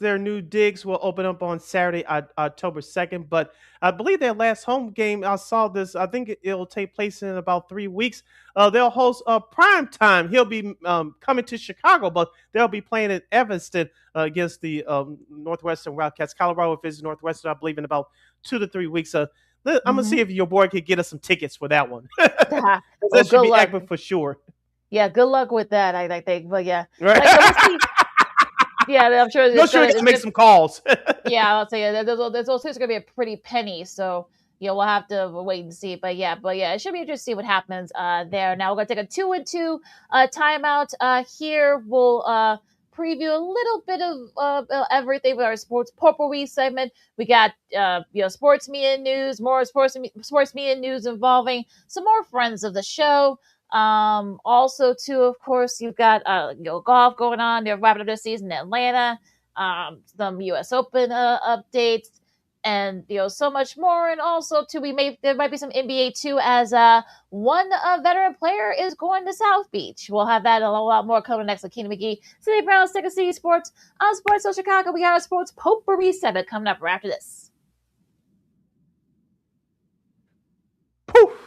their new digs will open up on Saturday, October 2nd. But I believe their last home game, I saw this, I think it'll take place in about 3 weeks. They'll host Prime Time. He'll be coming to Chicago, but they'll be playing in Evanston against the Northwestern Wildcats. Colorado visits Northwestern, I believe, in about 2 to 3 weeks. I'm going to see if your boy could get us some tickets for that one. That should be accurate for sure. Yeah, good luck with that, I think. But yeah. Right. Yeah, I'm sure. No, sure, to make some calls. Yeah, I'll say those going to be a pretty penny. So we'll have to wait and see. But yeah, it should be interesting to see what happens there. Now we're going to take a 2-2 timeout here. We'll preview a little bit of everything with our sports potpourri segment. We got sports media news, more sports media news involving some more friends of the show. Also too, of course, you've got golf going on. They're wrapping up their season in Atlanta. Some U.S. Open updates, and so much more. And also too, there might be some NBA too, as one veteran player is going to South Beach. We'll have that and a lot more coming next. LaKeena McGee, Sidney Brown, Second City Sports on Sports Zone Chicago. We got our sports potpourri segment coming up right after this. Poof.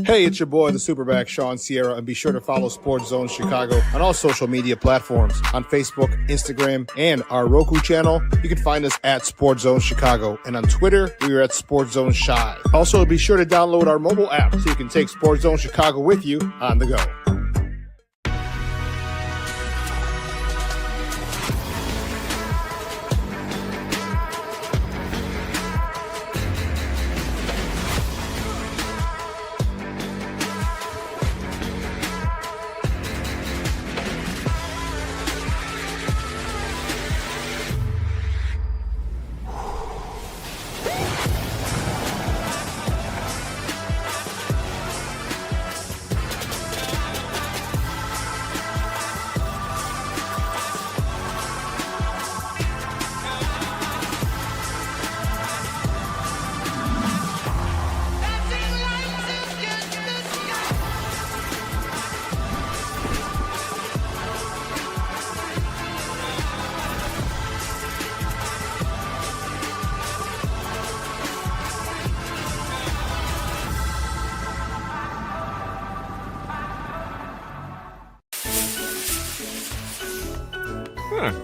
Hey, it's your boy, the Superback, Sean Sierra, and be sure to follow Sports Zone Chicago on all social media platforms, on Facebook, Instagram, and our Roku channel. You can find us at Sports Zone Chicago, and on Twitter, we are at Sports Zone Chi. Also, be sure to download our mobile app so you can take Sports Zone Chicago with you on the go.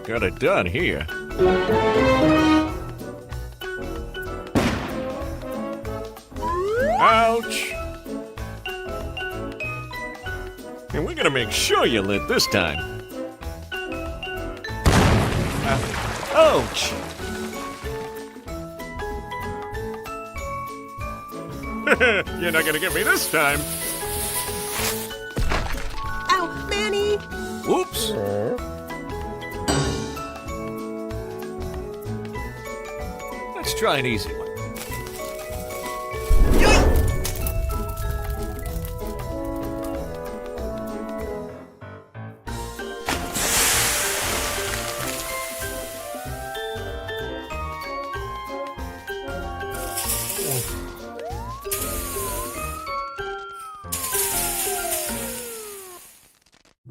Got it done here. Ouch! And we're gonna make sure you lit this time. Ouch! You're not gonna get me this time. Ow, Manny! Whoops. Let's try an easy one.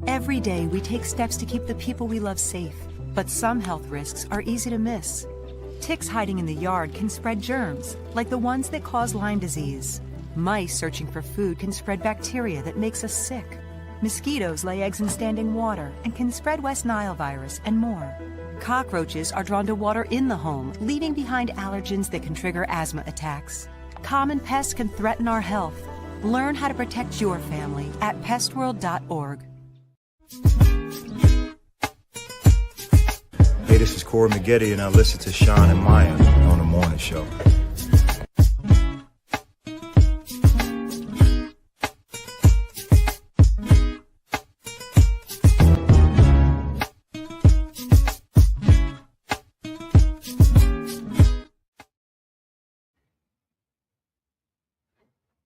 Every day, we take steps to keep the people we love safe, but some health risks are easy to miss. Ticks hiding in the yard can spread germs, like the ones that cause Lyme disease. Mice searching for food can spread bacteria that makes us sick. Mosquitoes lay eggs in standing water and can spread West Nile virus and more. Cockroaches are drawn to water in the home, leaving behind allergens that can trigger asthma attacks. Common pests can threaten our health. Learn how to protect your family at pestworld.org. Hey, this is Corey McGee, and I listen to Sean and Maya on the morning show.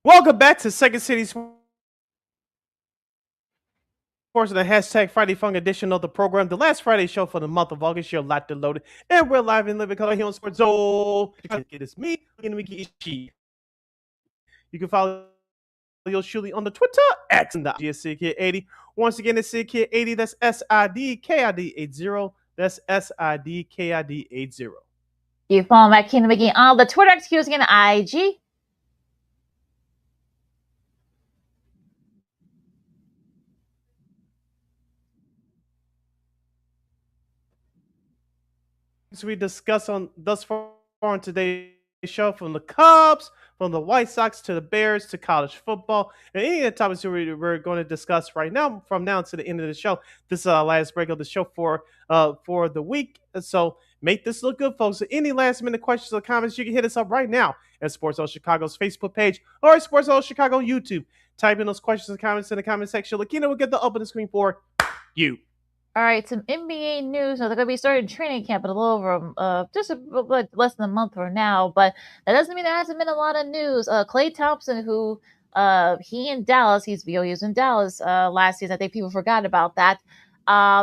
Welcome back to Second City Sports, the hashtag Friday Funk edition of the program, the last Friday show for the month of August. You're locked and loaded, and we're live in living color here on Sports Zone. It's me, McGee. You can follow yours truly on the Twitter at the SidKid80. Once again, it's SidKid80. That's SIDKID80. That's SIDKID80. You follow McGee on the Twitter, and IG. We discuss on thus far on today's show, from the Cubs, from the White Sox to the Bears to college football, and any of the topics we're going to discuss right now, from now to the end of the show. This is our last break of the show for the week. So make this look good, folks. So any last minute questions or comments, you can hit us up right now at Sports Zone Chicago's Facebook page or at Sports Zone Chicago YouTube. Type in those questions and comments in the comment section. LaKeena will get the open screen for you. All right, some NBA news. Now, they're going to be starting training camp in a little over just less than a month from now, but that doesn't mean there hasn't been a lot of news. Klay Thompson, who he in Dallas, he was in Dallas last season. I think people forgot about that.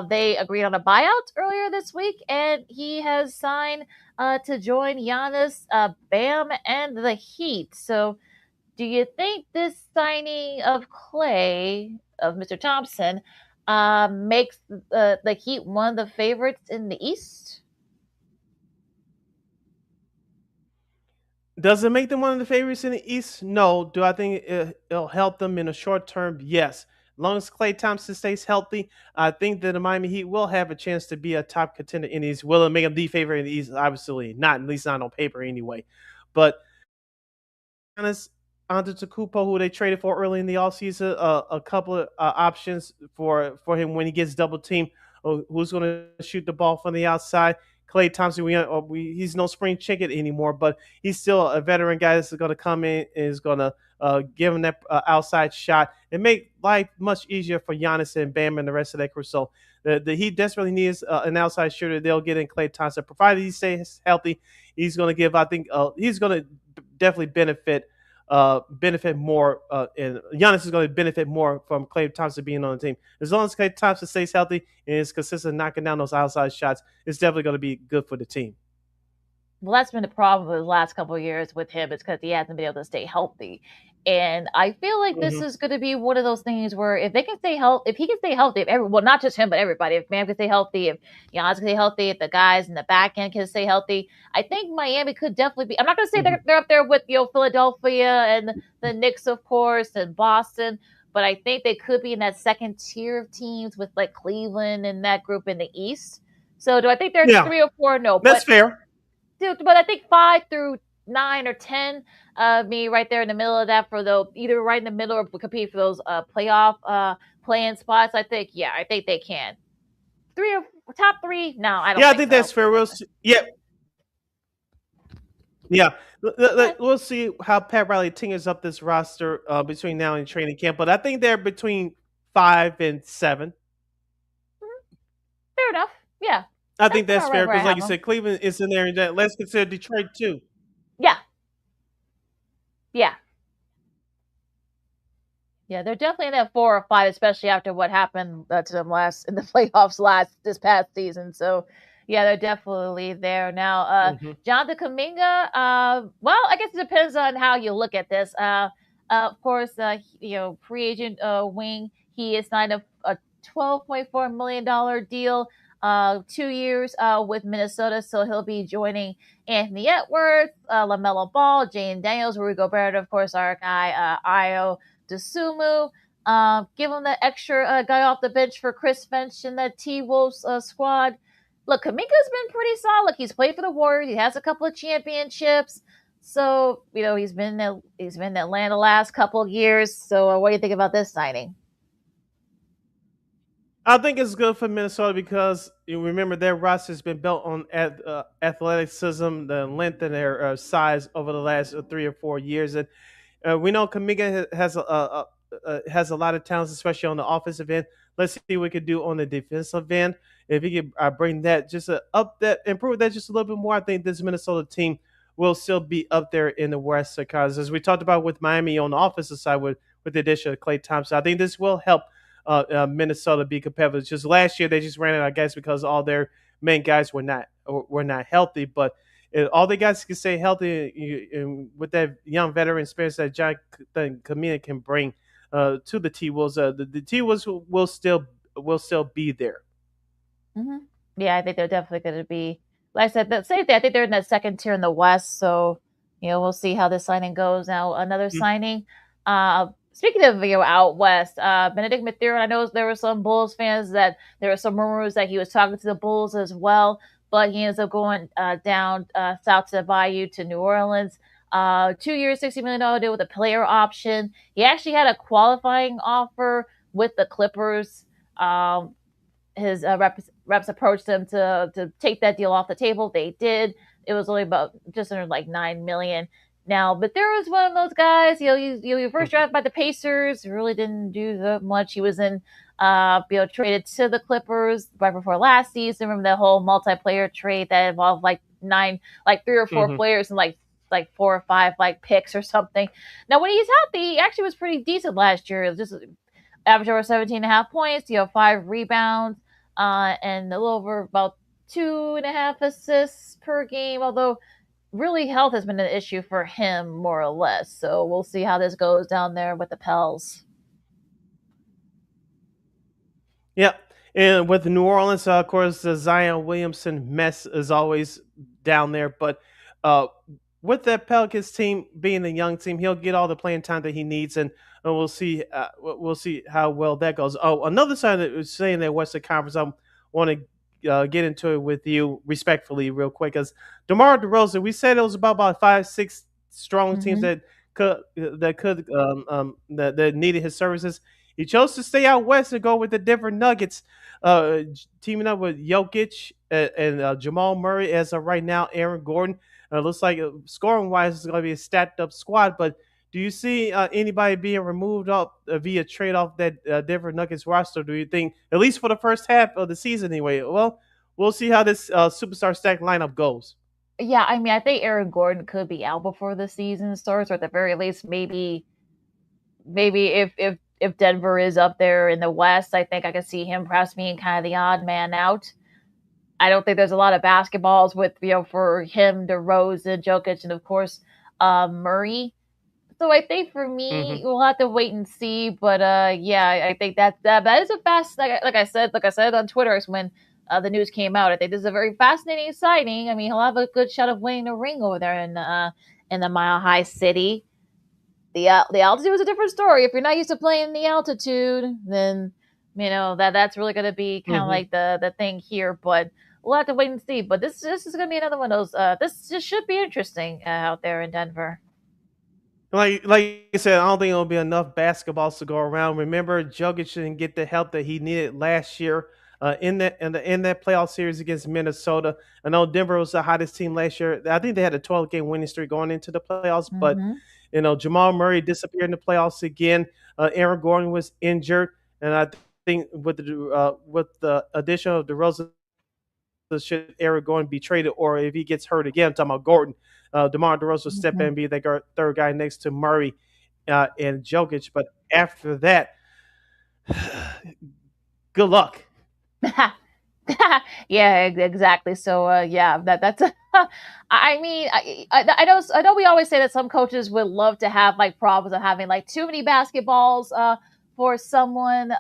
They agreed on a buyout earlier this week, and he has signed to join Giannis, Bam, and the Heat. So do you think this signing of Klay, of Mr. Thompson, makes the Heat one of the favorites in the East? Does it make them one of the favorites in the East? No. Do I think it'll help them in the short term? Yes. As long as Klay Thompson stays healthy, I think that the Miami Heat will have a chance to be a top contender in the East. Will it make them the favorite in the East? Obviously not, at least not on paper anyway. But honest, Antetokounmpo, who they traded for early in the offseason, a couple of options for him when he gets double teamed. Who's going to shoot the ball from the outside? Klay Thompson, he's no spring chicken anymore, but he's still a veteran guy that's going to come in and is going to give him that outside shot and make life much easier for Giannis and Bam and the rest of that crew. So the Heat desperately needs an outside shooter. They'll get in Klay Thompson, provided he stays healthy. He's going to give. I think he's going to definitely benefit more, and Giannis is going to benefit more from Klay Thompson being on the team. As long as Klay Thompson stays healthy and is consistent knocking down those outside shots, it's definitely going to be good for the team. Well, that's been the problem with the last couple of years with him, is because he hasn't been able to stay healthy. And I feel like this is going to be one of those things where if they can stay healthy, if he can stay healthy, well, not just him, but everybody, if Bam can stay healthy, if Giannis can stay healthy, if the guys in the back end can stay healthy, I think Miami could definitely be. I'm not going to say they're up there with Philadelphia and the Knicks, of course, and Boston, but I think they could be in that second tier of teams with like Cleveland and that group in the East. So do I think they're 3 or 4? No, that's fair. Dude, but I think 5 through 9 or 10, me right there in the middle of that, for either right in the middle or compete for those playoff play-in spots. I think they can. 3 or top 3? No, I don't. Yeah, I think that's fair. Yeah, we'll see how Pat Riley tinkers up this roster between now and training camp. But I think they're between 5 and 7. Fair enough. Yeah, I that's think that's about right fair where I because, like have you them. said, Cleveland is in there, and let's consider Detroit too. Yeah, yeah. Yeah, they're definitely in that 4 or 5, especially after what happened to them last in the playoffs this past season. So, yeah, they're definitely there now. Hmm. Jonathan Kaminga. Well, I guess it depends on how you look at this. Of course, free agent wing. He has signed a $12.4 million deal. 2 years with Minnesota, so he'll be joining Anthony Edwards, LaMelo Ball, Jane Daniels, Rudy Gobert, of course, our guy Io DeSumo. Give him the extra guy off the bench for Chris Finch and the T Wolves squad. Look, Kaminga's been pretty solid. He's played for the Warriors. He has a couple of championships. So he's been in Atlanta the last couple of years. So what do you think about this signing? I think it's good for Minnesota because you remember their roster has been built on athleticism, the length and their size over the last 3 or 4 years, and we know Kamiga has a lot of talents, especially on the offensive end. Let's see what we could do on the defensive end. If he could bring that just improve that just a little bit more, I think this Minnesota team will still be up there in the West. Because as we talked about with Miami on the offensive side with the addition of Klay Thompson, I think this will help Minnesota be competitive. Just last year they just ran out of guys because all their main guys were not healthy, but all the guys can stay healthy and with that young veteran experience that John Kamina can bring to the T Wolves. The T Wolves will still be there. Mm-hmm. Yeah, I think they're definitely going to be. Like I said, the same thing. I think they're in that second tier in the West. So, we'll see how this signing goes. Now, another signing. Speaking of out west, Benedict Mathurin. I know there were some Bulls fans that there were some rumors that he was talking to the Bulls as well, but he ends up going down south to the Bayou to New Orleans. 2 years, $60 million deal with a player option. He actually had a qualifying offer with the Clippers. His reps approached him to take that deal off the table. They did. It was only about just under like $9 million. Now, but there was one of those guys. He first drafted by the Pacers. Really didn't do that much. He was traded to the Clippers right before last season. Remember that whole multiplayer trade that involved like 3 or 4 players and like 4 or 5 like picks or something. Now, when he's healthy, he actually was pretty decent last year. It was just average over 17.5 points. 5 rebounds, and a little over about 2.5 assists per game. Although really health has been an issue for him more or less. So we'll see how this goes down there with the Pels. Yep. And with New Orleans, of course, the Zion Williamson mess is always down there. But with that Pelicans team being a young team, he'll get all the playing time that he needs, and we'll see. We'll see how well that goes. Oh, another side that was saying that Western Conference, I want to get into it with you respectfully, real quick, because DeMar DeRozan, we said it was about 5, 6 strong teams that that needed his services. He chose to stay out west and go with the Denver Nuggets, teaming up with Jokic and Jamal Murray as of right now. Aaron Gordon. Looks like scoring wise, it's going to be a stacked up squad. But do you see anybody being removed up via trade off that Denver Nuggets roster? Do you think, at least for the first half of the season anyway? Well, we'll see how this superstar stack lineup goes. Yeah, I mean, I think Aaron Gordon could be out before the season starts, or at the very least, maybe if Denver is up there in the West, I think I could see him perhaps being kind of the odd man out. I don't think there's a lot of basketballs with for him, DeRozan, Jokic, and of course Murray. So I think for me, we'll have to wait and see. But yeah, I think that is a fast like I said on Twitter when the news came out. I think this is a very fascinating signing. I mean, he'll have a good shot of winning a ring over there in the Mile High City. The altitude is a different story. If you're not used to playing the altitude, then that's really going to be kind of like the thing here. But we'll have to wait and see. But this is going to be another one of those. This just should be interesting out there in Denver. Like I said, I don't think it'll be enough basketballs to go around. Remember, Jokic didn't get the help that he needed last year. in that playoff series against Minnesota. I know Denver was the hottest team last year. I think they had a 12-game winning streak going into the playoffs, but Mm-hmm. Jamal Murray disappeared in the playoffs again. Aaron Gordon was injured, and I think with the addition of DeRozan, should Aaron Gordon be traded, or if he gets hurt again, I'm talking about Gordon, DeMar DeRozan will step in and be the third guy next to Murray and Jokic. But after that, good luck. Yeah, exactly. So yeah, that's I mean, I know we always say that some coaches would love to have like problems of having like too many basketballs for someone,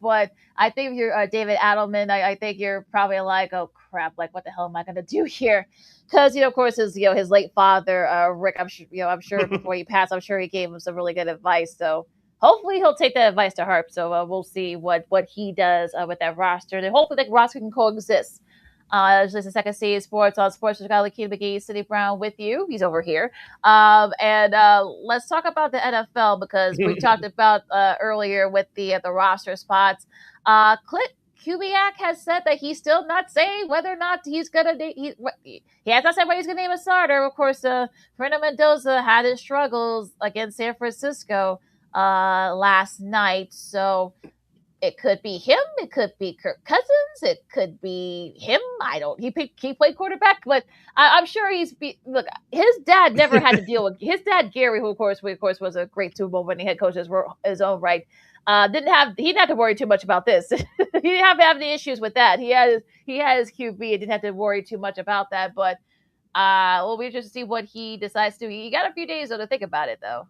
but I think if you're David Adelman, I think you're probably like, oh crap, like what the hell am I gonna do here? Because of course his late father Rick, I'm sure before he passed, I'm sure he gave him some really good advice. So hopefully he'll take that advice to heart. So we'll see what he does with that roster. And hopefully the roster can coexist. This is the Second City Sports on Sports Chicago. LaKeena, McGee, Sidney Brown with you. He's over here. And let's talk about the NFL because we talked about earlier with the roster spots. Clint Kubiak has said that he's still not saying whether or not he's gonna. He has not said whether he's gonna name a starter. Of course, Fernando Mendoza had his struggles against San Francisco last night, so it could be him, it could be Kirk Cousins, it could be him. He played quarterback, but I'm sure look, his dad never had to deal with his dad Gary, who of course was a great Super Bowl winning head coach in his own right. He didn't have to worry too much about this. He didn't have any issues with that. He had his QB and didn't have to worry too much about that. But we'll be interested to see what he decides to do. He got a few days to think about it though.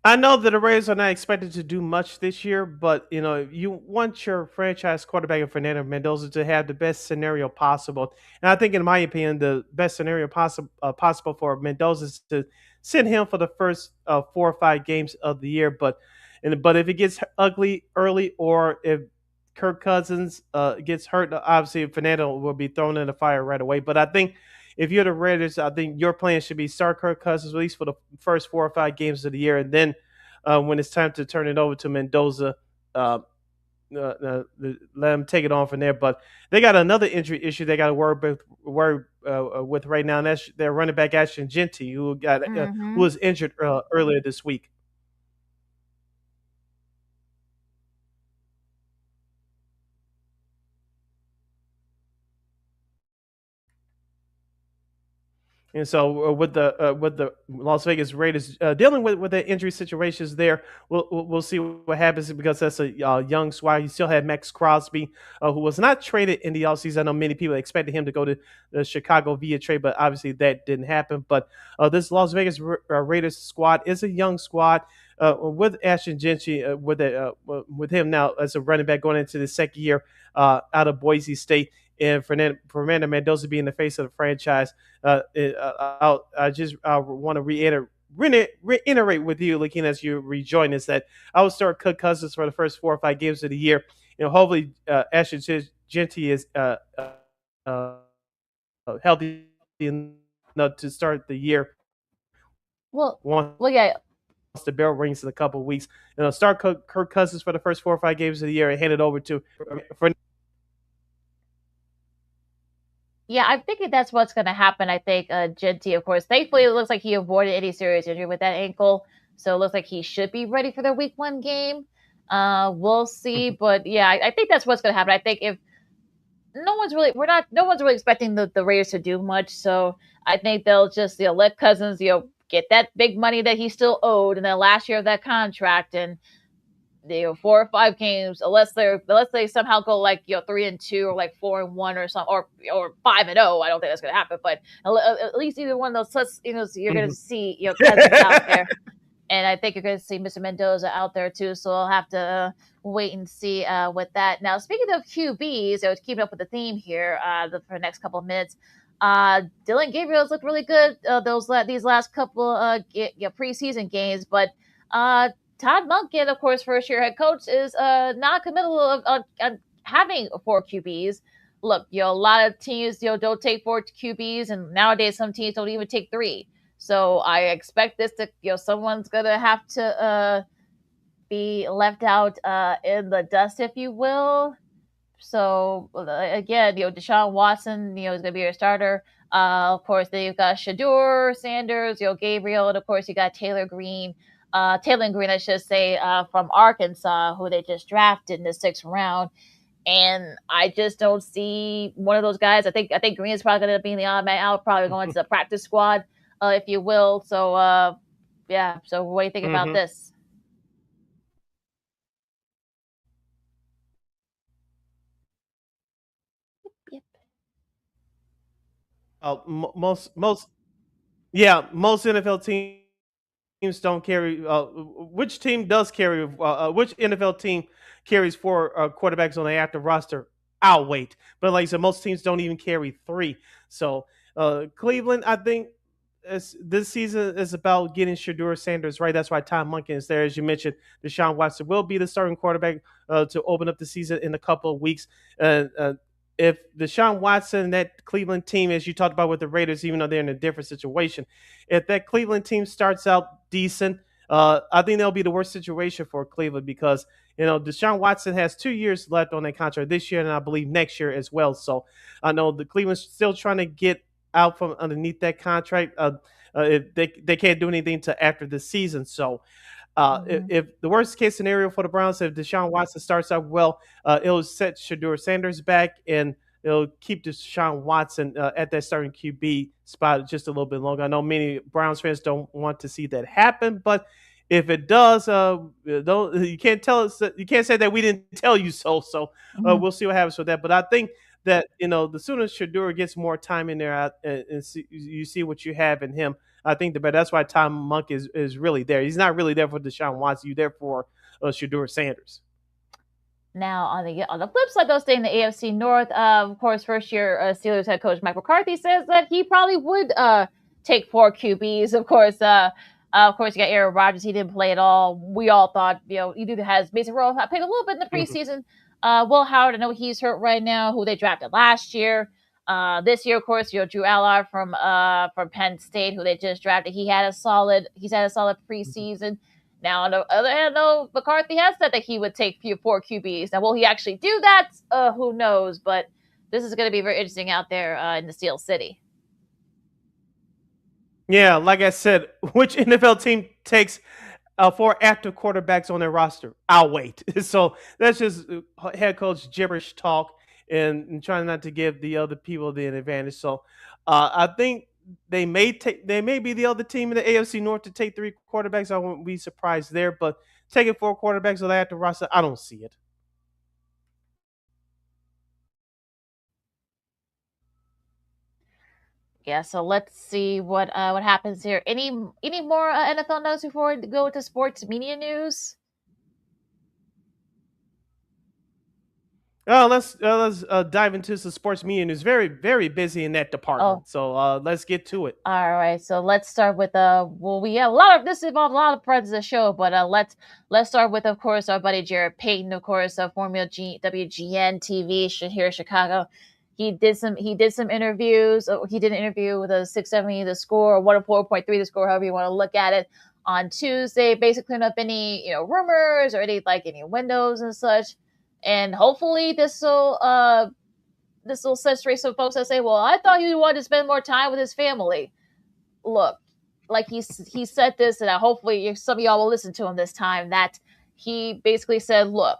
I know that the Raiders are not expected to do much this year, but you want your franchise quarterback in Fernando Mendoza to have the best scenario possible. And I think, in my opinion, the best scenario possible for Mendoza is to send him for the first 4 or 5 games of the year. But if it gets ugly early, or if Kirk Cousins gets hurt, obviously Fernando will be thrown in the fire right away. But I think, if you're the Raiders, I think your plan should be start Kirk Cousins at least for the first 4 or 5 games of the year, and then when it's time to turn it over to Mendoza, let them take it on from there. But they got another injury issue they got to worry with right now, and that's their running back Ashton Genty, who was injured earlier this week. And so with the Las Vegas Raiders dealing with the injury situations there, we'll see what happens, because that's a young squad. You still had Max Crosby, who was not traded in the offseason. I know many people expected him to go to Chicago via trade, but obviously that didn't happen. But this Las Vegas Raiders squad is a young squad with Ashton Genty, with him now as a running back going into the second year out of Boise State. And Fernando Mendoza being the face of the franchise, I want to reiterate with you, LaKeena, as you rejoin us, that I would start Kirk Cousins for the first 4 or 5 games of the year. Hopefully Ashton Genty is healthy enough to start the year. Well, yeah. The bell rings in a couple of weeks. Start Kirk Cousins for the first 4 or 5 games of the year and hand it over to Fernando. Yeah, I'm thinking that's what's going to happen. I think Genty, of course, thankfully, it looks like he avoided any serious injury with that ankle. So it looks like he should be ready for their week 1 game. We'll see. But yeah, I think that's what's going to happen. I think if no one's really expecting the Raiders to do much. So I think they'll just, let Cousins, get that big money that he still owed in the last year of that contract. And 4 or 5 games, unless they somehow go like 3-2 or like 4-1 or something, or 5-0. I don't think that's gonna happen, but at least either one of those, you're gonna see Cousins out there, and I think you're gonna see Mr. Mendoza out there too. So I'll have to wait and see with that. Now, speaking of QBs, keeping up with the theme here for the next couple of minutes. Dylan Gabriel's looked really good these last couple preseason games, but Todd Monken, of course, first-year head coach, is not committal of having 4 QBs. Look, a lot of teams, don't take 4 QBs, and nowadays some teams don't even take 3. So I expect this to, someone's gonna have to be left out in the dust, if you will. So again, Deshaun Watson, is going to be your starter. Of course, then you've got Shador Sanders, Gabriel, and of course you got Taylor Green, I should say, from Arkansas, who they just drafted in the 6th round. And I just don't see one of those guys. I think Green is probably going to be in the odd man out, probably going to the practice squad, if you will. So yeah. So what do you think about this? Most NFL teams don't carry. Which team does carry? Which NFL team carries 4 quarterbacks on the active roster? I'll wait. But like I said, most teams don't even carry 3. So Cleveland, I think this season is about getting Shador Sanders right. That's why Tom Munkin is there. As you mentioned, Deshaun Watson will be the starting quarterback to open up the season in a couple of weeks. If Deshaun Watson, that Cleveland team, as you talked about with the Raiders, even though they're in a different situation, if that Cleveland team starts out decent, I think that'll be the worst situation for Cleveland because, Deshaun Watson has 2 years left on that contract this year and I believe next year as well. So I know the Cleveland's still trying to get out from underneath that contract. If they can't do anything to after the season. So if the worst case scenario for the Browns, if Deshaun Watson starts out well, it'll set Shador Sanders back and it'll keep Deshaun Watson at that starting QB spot just a little bit longer. I know many Browns fans don't want to see that happen, but if it does, you can't tell us. You can't say that we didn't tell you so. So we'll see what happens with that. But I think that the sooner Shador gets more time in there and you see what you have in him, I think the better. That's why Tom Monk is really there. He's not really there for Deshaun Watson. You're there for Shador Sanders. Now, on the flip side, though, staying in the AFC North, of course, first-year Steelers head coach Mike McCarthy says that he probably would take 4 QBs. Of course, you got Aaron Rodgers. He didn't play at all. We all thought, he either has basic role. I played a little bit in the preseason. Will Howard, I know he's hurt right now, who they drafted last year. This year, of course, Drew Allard from Penn State, who they just drafted. He's had a solid preseason. Now, on the other hand, though, McCarthy has said that he would take 4 QBs. Now, will he actually do that? Who knows? But this is going to be very interesting out there in the Steel City. Yeah, like I said, which NFL team takes 4 active quarterbacks on their roster? I'll wait. So that's just head coach gibberish talk and trying not to give the other people the advantage. So I think they may be the other team in the AFC North to take 3 quarterbacks. I won't be surprised there, but taking 4 quarterbacks on the active roster, I don't see it. Yeah, so let's see what happens here. Any more NFL notes before we go to sports media news? Let's dive into some sports media news. Very, very busy in that department. So let's get to it. All right. So let's start with we have a lot of this involves a lot of parts of the show, but let's start with, of course, our buddy Jared Payton, of course, Formula G WGN TV here in Chicago. He did some interviews. He did an interview with a 670 the score, or 104.3 the score, however you want to look at it, on Tuesday, basically clearing up any rumors or any windows and such. And hopefully this will set straight some folks that say, well, I thought he wanted to spend more time with his family. Look, like he said this, and hopefully some of y'all will listen to him this time, that he basically said, look,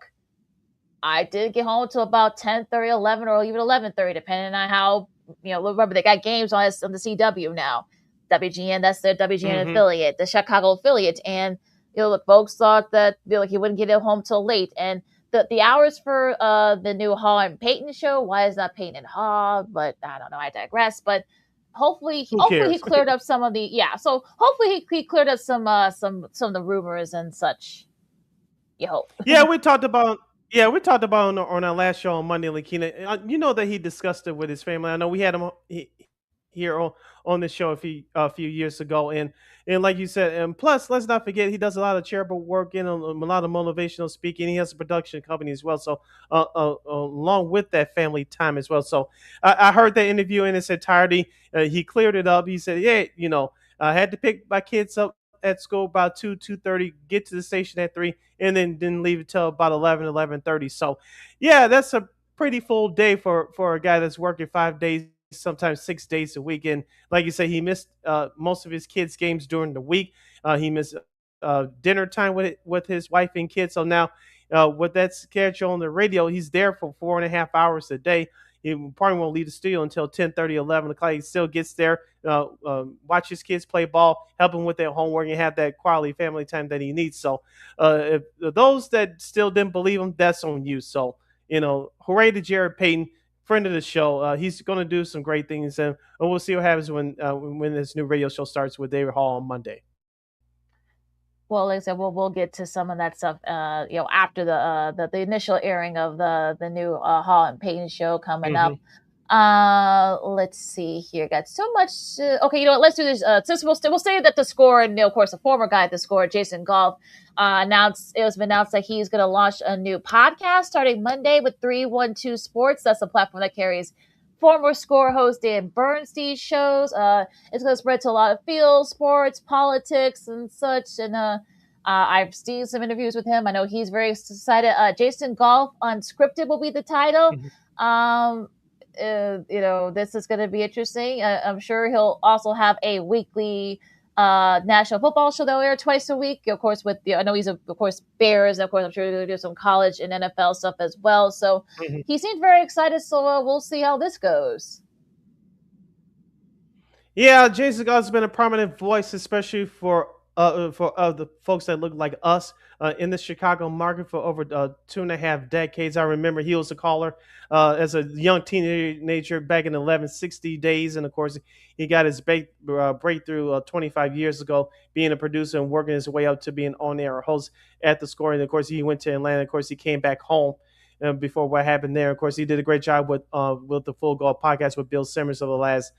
I didn't get home until about 10:30, 11, or even 11:30, depending on how, remember they got games on the CW now. WGN, that's their WGN affiliate, the Chicago affiliate. And, look, folks thought that he wouldn't get home till late. And the hours for the new Hall and Payton show, why is that Payton and Hall? But I don't know, I digress. But hopefully he cleared up some of the so hopefully he cleared up some of the rumors and such. You hope. Yeah, we talked about on our last show on Monday, LaKeena. You know that he discussed it with his family. I know we had him here on the show a few years ago, and like you said, and plus let's not forget he does a lot of charitable work and a lot of motivational speaking. He has a production company as well, so along with that family time as well. So I heard that interview in its entirety. He cleared it up. He said, "Yeah, I had to pick my kids up at school about 2:30, get to the station at 3, and then didn't leave until about 11:30. So, yeah, that's a pretty full day for a guy that's working 5 days, sometimes 6 days a week. And like you say, he missed most of his kids' games during the week. He missed dinner time with his wife and kids. So now, with that schedule on the radio, he's there for 4.5 hours a day. He probably won't leave the studio until 10:30, 11 o'clock. He still gets there, watch his kids play ball, help him with their homework, and have that quality family time that he needs. So, if those that still didn't believe him, that's on you. So, hooray to Jared Payton, friend of the show. He's going to do some great things, and we'll see what happens when this new radio show starts with David Hall on Monday. Well, like I said, we'll get to some of that stuff, after the initial airing of the new Hall and Payton show coming up. Let's see here. Got so much. Okay, you know what? Let's do this. Since we'll say that the score, and of course, the former guy at the score, Jason Golf, it was announced that he's going to launch a new podcast starting Monday with 312 Sports. That's a platform that carries former score host Dan Bernstein's shows. It's going to spread to a lot of field sports, politics, and such. And I've seen some interviews with him. I know he's very excited. Jason Golf Unscripted will be the title. This is going to be interesting. I'm sure he'll also have a weekly national football show that'll air twice a week. Of course, I know he's of course Bears. And of course, I'm sure he'll do some college and NFL stuff as well. So he seems very excited. So we'll see how this goes. Yeah, Jason Gott's been a prominent voice, especially for the folks that look like us in the Chicago market for over 2.5 decades. I remember he was a caller as a young teenager back in the 1160 days, and of course he got his breakthrough 25 years ago, being a producer and working his way up to being on-air host at the Score. And of course he went to Atlanta. Of course he came back home before what happened there. Of course he did a great job with the Full Goal podcast with Bill Simmons over the last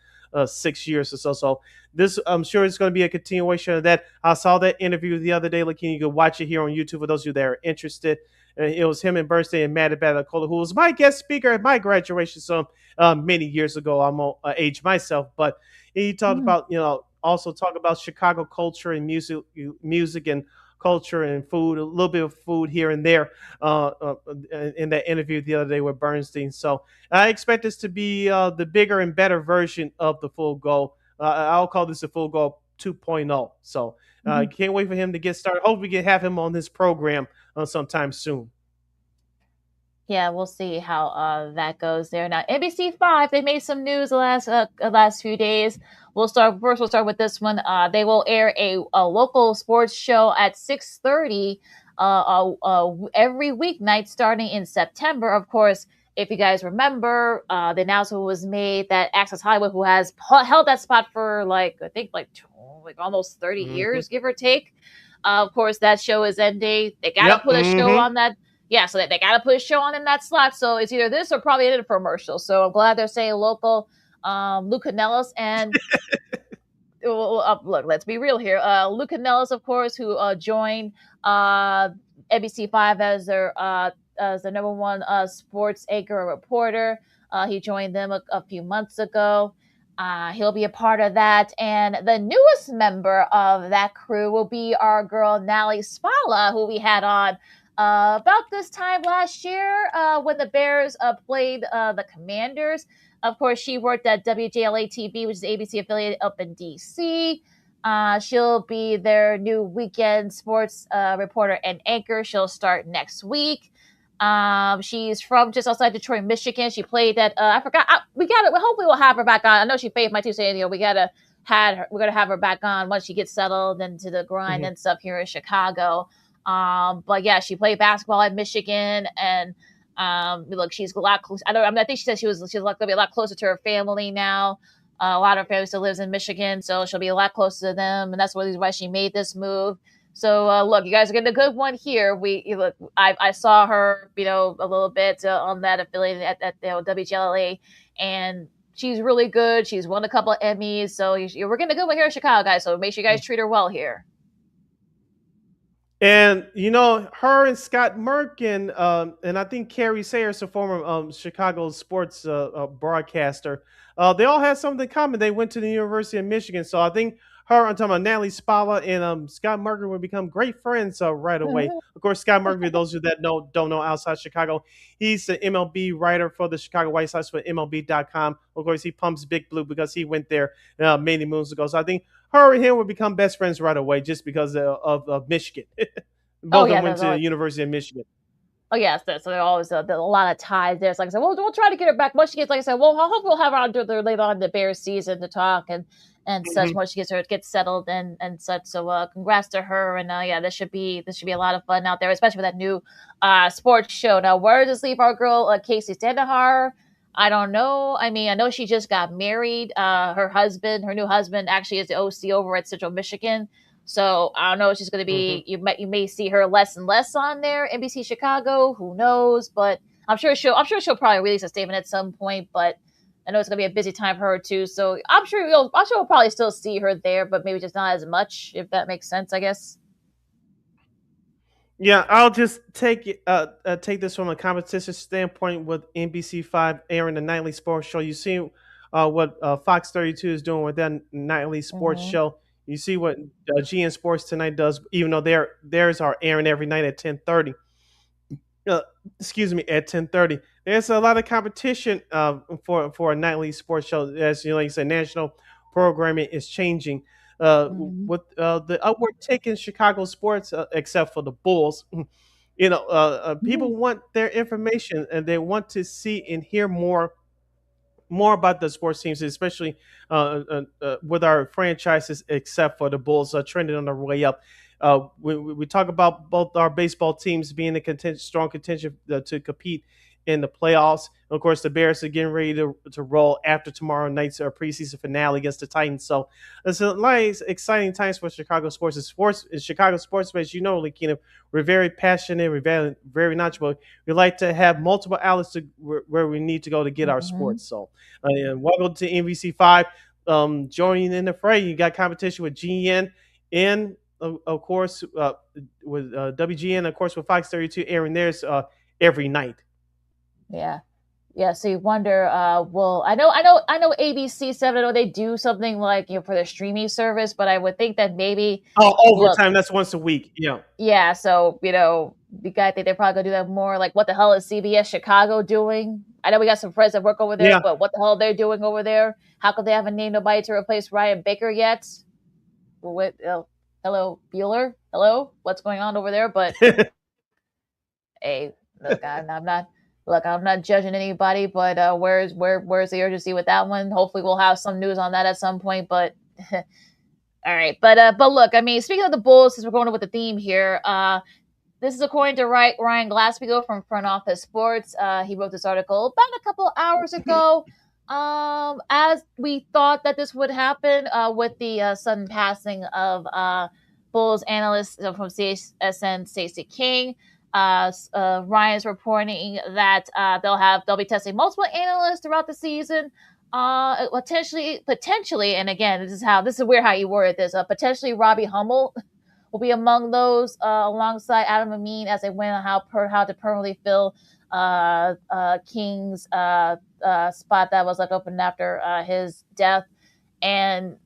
6 years or so. So this, I'm sure it's going to be a continuation of that. I saw that interview the other day. LaKeena, you can watch it here on YouTube for those of you that are interested. It was him and Bernstein and Matt Batacola, who was my guest speaker at my graduation some many years ago. I'm age myself, but he talked about, also talk about Chicago culture and music and culture and food, a little bit of food here and there in that interview the other day with Bernstein. So I expect this to be the bigger and better version of the Full Goal. I'll call this a Full Goal 2.0. So can't wait for him to get started. Hope we can have him on this program sometime soon. Yeah, we'll see how that goes there. Now, NBC5, they made some news the last few days. We'll start with this one. They will air a local sports show at 6:30 every weeknight starting in September. Of course, if you guys remember, the announcement was made that Access Hollywood, who has held that spot for almost 30 years, give or take. Of course, that show is ending. They got to put a show on that. Yeah, so they got to put a show on in that slot. So it's either this or probably an infomercial. So I'm glad they're saying local. Lou Canellis and look, let's be real here. Lou Canellis, of course, who joined NBC5 as the number one sports anchor and reporter. He joined them a few months ago. He'll be a part of that. And the newest member of that crew will be our girl, Nally Spala, who we had on about this time last year when the Bears played the Commanders. Of course, she worked at WJLA TV, which is the ABC affiliate up in D.C. She'll be their new weekend sports reporter and anchor. She'll start next week. She's from just outside Detroit, Michigan. She played at I forgot. Hopefully, we'll have her back on. I know she played my two saying, we're gonna have her back on once she gets settled into the grind and stuff here in Chicago. But yeah, she played basketball at Michigan, and look, she's a lot closer. I think she said she's going to be a lot closer to her family now. A lot of her family still lives in Michigan, so she'll be a lot closer to them, and that's why she made this move. So look, you guys are getting a good one here. I saw her, a little bit on that affiliate at WGLA, and she's really good. She's won a couple of Emmys, so we're getting a good one here in Chicago, guys. So make sure you guys treat her well here. And her and Scott Merkin, and I think Carrie Sayers, a former Chicago sports broadcaster, they all had something in common. They went to the University of Michigan, so I think her, I'm talking about Natalie Spalla and Scott Murphy would become great friends right away. Of course, Scott Murphy, those who that don't know outside Chicago, he's the MLB writer for the Chicago White Sox for MLB.com. Of course, he pumps Big Blue because he went there many moons ago. So I think her and him would become best friends right away just because of Michigan. Both of them went to the University of Michigan. Oh yes, so there are always a lot of ties there. So like I said, we'll try to get her back once she gets. Like I said, well, I hope we'll have her on later on in the Bears season to talk and such once she gets settled and such. So congrats to her, and yeah, this should be a lot of fun out there, especially with that new sports show. Now, where does leave our girl Casey Sandahar? I don't know. I mean, I know she just got married. Her new husband, actually is the OC over at Central Michigan. So I don't know if she's going to be. You may see her less and less on there. NBC Chicago, who knows? But I'm sure she'll probably release a statement at some point. But I know it's going to be a busy time for her too. So I'm sure we'll probably still see her there, but maybe just not as much, if that makes sense. I guess. Yeah, I'll just take this from a competition standpoint with NBC5 airing the nightly sports show. You see what Fox 32 is doing with that nightly sports show. You see what GN Sports Tonight does, even though theirs are airing every night at 10:30. At 10:30. There's a lot of competition for a nightly sports show. As like you said, national programming is changing. With the upward tick in Chicago sports, except for the Bulls, people want their information and they want to see and hear more about the sports teams, especially with our franchises, except for the Bulls trending on their way up. We talk about both our baseball teams being in strong contention to compete in the playoffs. Of course, the Bears are getting ready to roll after tomorrow night's preseason finale against the Titans. So it's a nice, exciting times for Chicago sports. In Chicago sports space, LaKeena, we're very passionate, we're very, very knowledgeable. We like to have multiple outlets where we need to go to get our sports. So, and welcome to NBC5. Joining in the fray, you got competition with GN and, of course, with WGN, of course, with Fox 32 airing theirs every night. Yeah. So you wonder, well, I know ABC7. I know they do something like for their streaming service, but I would think that maybe overtime. That's once a week. Yeah. Yeah. So the guy think they're probably gonna do that more. Like, what the hell is CBS Chicago doing? I know we got some friends that work over there, but what the hell are they doing over there? How could they haven't named nobody to replace Ryan Baker yet? Hello, Bueller. Hello, what's going on over there? But hey, look, I'm not judging anybody, but where's the urgency with that one? Hopefully we'll have some news on that at some point, but all right. But look, I mean, speaking of the Bulls, since we're going with the theme here, this is according to Ryan Glassbeagle from Front Office Sports. He wrote this article about a couple hours ago. As we thought that this would happen with the sudden passing of Bulls analyst from CSN, Stacey King. Ryan's reporting that they'll be testing multiple analysts throughout the season. Potentially, and again, this is weird how you worded this. Potentially, Robbie Hummel will be among those alongside Adam Amin as they win on how to permanently fill King's spot that was open after his death. And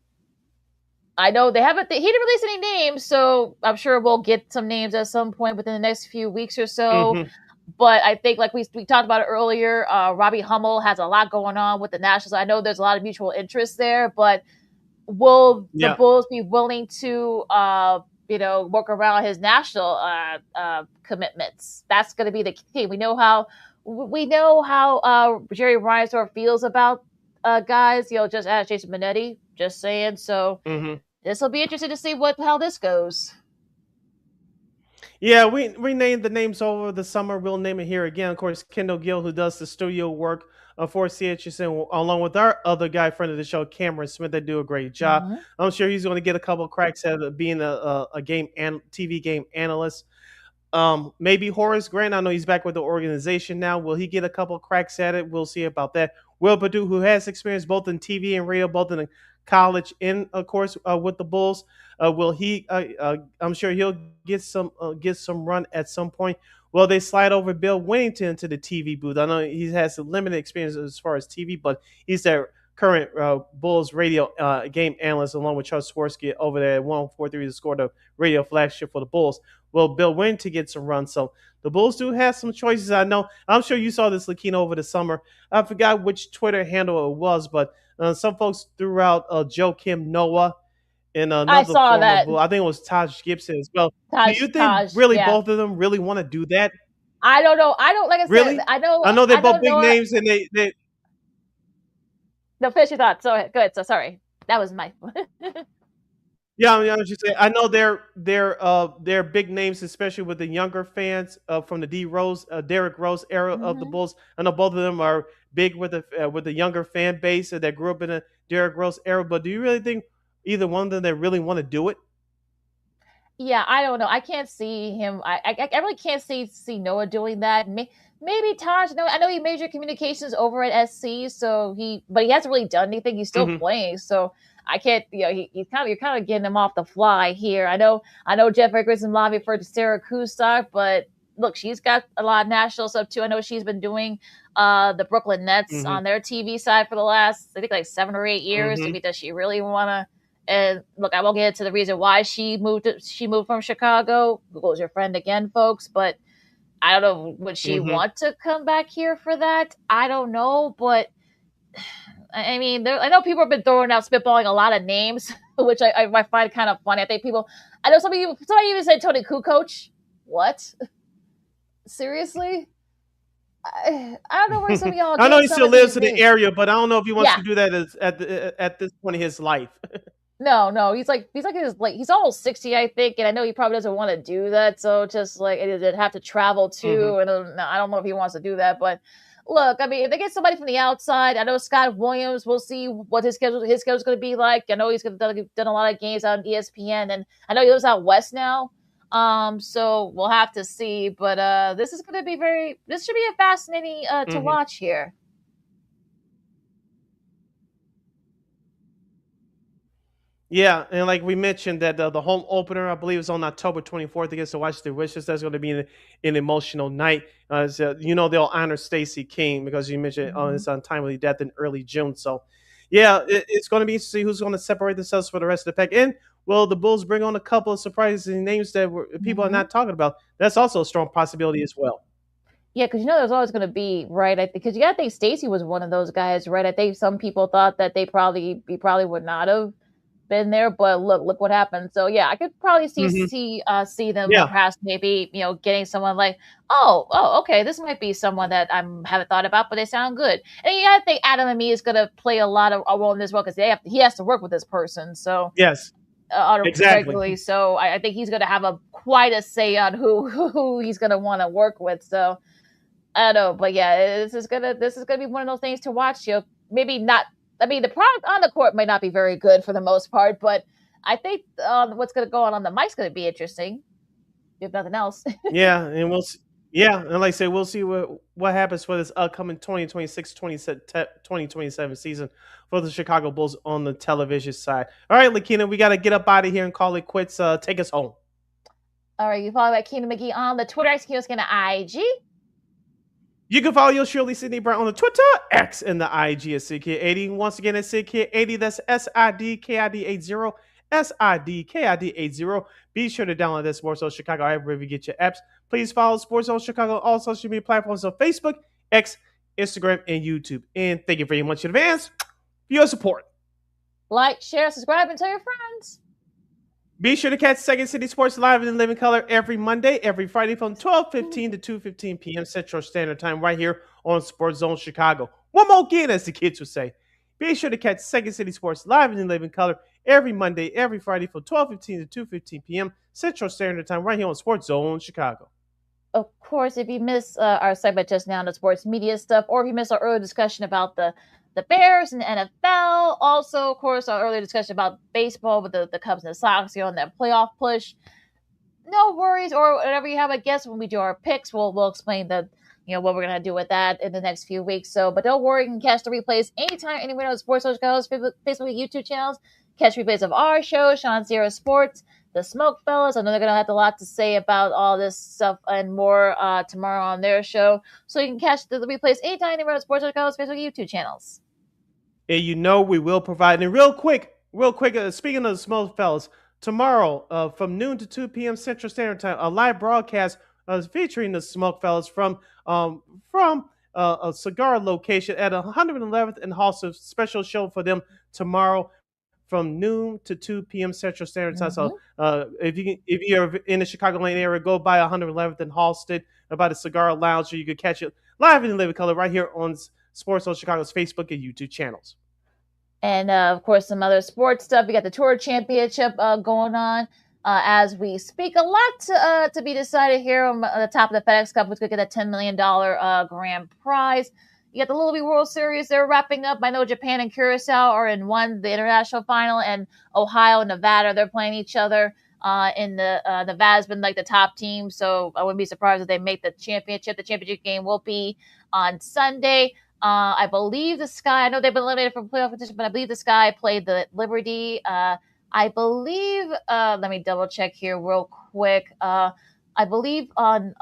I know he didn't release any names, so I'm sure we'll get some names at some point within the next few weeks or so. But I think, like we talked about it earlier, Robbie Hummel has a lot going on with the Nationals. I know there's a lot of mutual interest there, but will the Bulls be willing to, work around his national commitments? That's going to be the key. We know how Jerry Reinsdorf feels about guys. Just as Jason Benetti, just saying. So. This will be interesting to see how this goes. Yeah, we named the names over the summer. We'll name it here again. Of course, Kendall Gill, who does the studio work for CHSN, along with our other guy, friend of the show, Cameron Smith. They do a great job. I'm sure he's going to get a couple of cracks at being a TV game analyst. Maybe Horace Grant. I know he's back with the organization now. Will he get a couple of cracks at it? We'll see about that. Will Perdue, who has experience both in TV and radio, both in the college and, of course, with the Bulls, will he? I'm sure he'll get some run at some point. Will they slide over Bill Winnington to the TV booth? I know he has some limited experience as far as TV, but he's their current Bulls radio game analyst, along with Charles Swirsky over there at 104.3 to score the radio flagship for the Bulls. Will Bill win to get some runs? So the Bulls do have some choices. I know. I'm sure you saw this, LaKeena, over the summer. I forgot which Twitter handle it was, but some folks threw out Joakim Noah in another form of Bull. I think it was Taj Gibson as well. Do you think both of them really want to do that? I don't know. I don't, like I said, I know they're both big names, and they No, finish your thoughts. So good. So sorry. That was my Yeah, I was just saying. I know they're big names, especially with the younger fans from the Derrick Rose era of the Bulls. I know both of them are big with the younger fan base that grew up in the Derrick Rose era. But do you really think either one of them they really want to do it? Yeah, I don't know. I can't see him. I really can't see Noah doing that. Maybe Taj. No, I know he majored communications over at SC, but he hasn't really done anything. He's still playing, so I can't. You're kind of getting him off the fly here. I know. Jeff Eggers and lobby for Sarah Kustok, but look, she's got a lot of national stuff too. I know she's been doing the Brooklyn Nets on their TV side for the last, I think, like 7 or 8 years. Does she really want to? And look, I won't get into the reason why she moved from Chicago. Google's your friend again, folks. But I don't know. Would she want to come back here for that? I don't know. But I mean, I know people have been throwing out, spitballing a lot of names, which I find kind of funny. I think I know somebody even said Tony Kukoc. What? Seriously? I don't know where some of y'all. I know he still lives in the area, but I don't know if he wants to do that at this point in his life. No, he's almost 60, I think, and I know he probably doesn't want to do that. So just like it'd have to travel too, and I don't know if he wants to do that. But look, I mean, if they get somebody from the outside, I know Scott Williams. We'll see what his schedule's going to be like. I know he's done a lot of games on ESPN, and I know he lives out west now. So we'll have to see. But this is going to be this should be a fascinating to watch here. Yeah, and like we mentioned that the home opener, I believe, is on October 24th against the Washington Wizards. That's going to be an emotional night. They'll honor Stacey King because you mentioned his untimely death in early June. So, yeah, it's going to be interesting who's going to separate themselves for the rest of the pack. And will the Bulls bring on a couple of surprising names that people are not talking about? That's also a strong possibility as well. Yeah, because there's always going to be, right? Because you got to think Stacey was one of those guys, right? I think some people thought that he probably would not have been there, but look what happened. So yeah, I could probably see them perhaps maybe getting someone like okay, this might be someone that I haven't thought about, but they sound good. And you gotta think Adam and me is gonna play a lot of a role in this role because he has to work with this person. So yes, exactly. So I think he's gonna have quite a say on who he's gonna want to work with. So I don't know, but yeah, this is gonna be one of those things to watch. Maybe not. I mean, the product on the court might not be very good for the most part, but I think what's going to go on the mic's going to be interesting, if nothing else. Yeah, and we'll see. Yeah, and like I said, we'll see what happens for this upcoming 2026-2027 season for the Chicago Bulls on the television side. All right, LaKeena, we got to get up out of here and call it quits. Take us home. All right, you follow LaKeena McGee on the Twitter, XQSK, and IG. You can follow yours truly, Sidney Brown, on the Twitter, X, and the IG at SidKid80. Once again, at SidKid80, that's SIDKID80, SIDKID80. Be sure to download that Sports Zone Chicago app wherever you get your apps. Please follow Sports Zone Chicago on all social media platforms on Facebook, X, Instagram, and YouTube. And thank you very much in advance for your support. Like, share, subscribe, and tell your friends. Be sure to catch Second City Sports live in living color every Monday, every Friday from 12:15 to 2:15 p.m. Central Standard Time right here on Sports Zone Chicago. One more again, as the kids would say. Be sure to catch Second City Sports live in living color every Monday, every Friday from 12:15 to 2:15 p.m. Central Standard Time right here on Sports Zone Chicago. Of course, if you missed our segment just now on the sports media stuff, or if you missed our earlier discussion about the Bears and the NFL. Also, of course, our earlier discussion about baseball with the Cubs and the Sox on that playoff push. No worries, or whatever you have, I guess, when we do our picks, we'll explain what we're going to do with that in the next few weeks. So, but don't worry, you can catch the replays anytime, anywhere on Sports Social Chicago's Facebook, YouTube channels. Catch replays of our show, Sean Sierra Sports, the Smoke Fellas. I know they're going to have a lot to say about all this stuff and more tomorrow on their show. So you can catch the replays anytime, anywhere on Sports Social Chicago's Facebook, YouTube channels. And we will provide. And real quick, speaking of the small fellas, tomorrow from noon to 2 p.m. Central Standard Time, a live broadcast featuring the Smoke Fellas from a cigar location at 111th and Halsted. Special show for them tomorrow from noon to 2 p.m. Central Standard Time. So if you're in the Chicagoland area, go by 111th and Halsted by the Cigar Lounge, so you can catch it live in living color right here on Sports Zone Chicago's Facebook and YouTube channels. And of course, some other sports stuff. We got the Tour Championship going on as we speak. A lot to be decided here on the top of the FedEx Cup, which could get a $10 million grand prize. You got the Little League World Series. They're wrapping up. I know Japan and Curacao are in the international final, and Ohio and Nevada, they're playing each other. In the Nevada's been like the top team, so I wouldn't be surprised if they make the championship. The championship game will be on Sunday. I believe the Sky, I know they've been eliminated from playoff competition, but I believe the Sky played the Liberty. I believe, let me double check here real quick. I believe on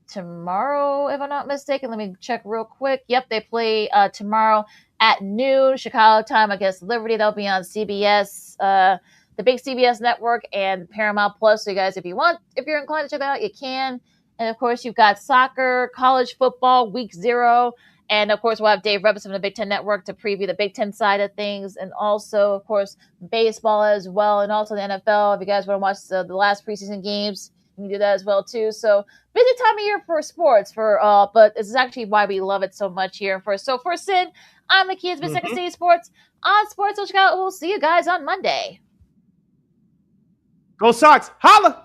tomorrow, if I'm not mistaken. Let me check real quick. Yep, they play tomorrow at noon, Chicago time against Liberty. They'll be on CBS, the big CBS network and Paramount Plus. So you guys, if you're inclined to check that out, you can. And of course, you've got soccer, college football, week 0. And of course, we'll have Dave Rebus from the Big Ten Network to preview the Big Ten side of things. And also, of course, baseball as well. And also the NFL. If you guys want to watch the last preseason games, you can do that as well, too. So busy time of year for sports, but this is actually why we love it so much here. For Sid, I'm LaKeena. It's been Second City Sports on Sports Zone Chicago. We'll see you guys on Monday. Go Sox. Holla!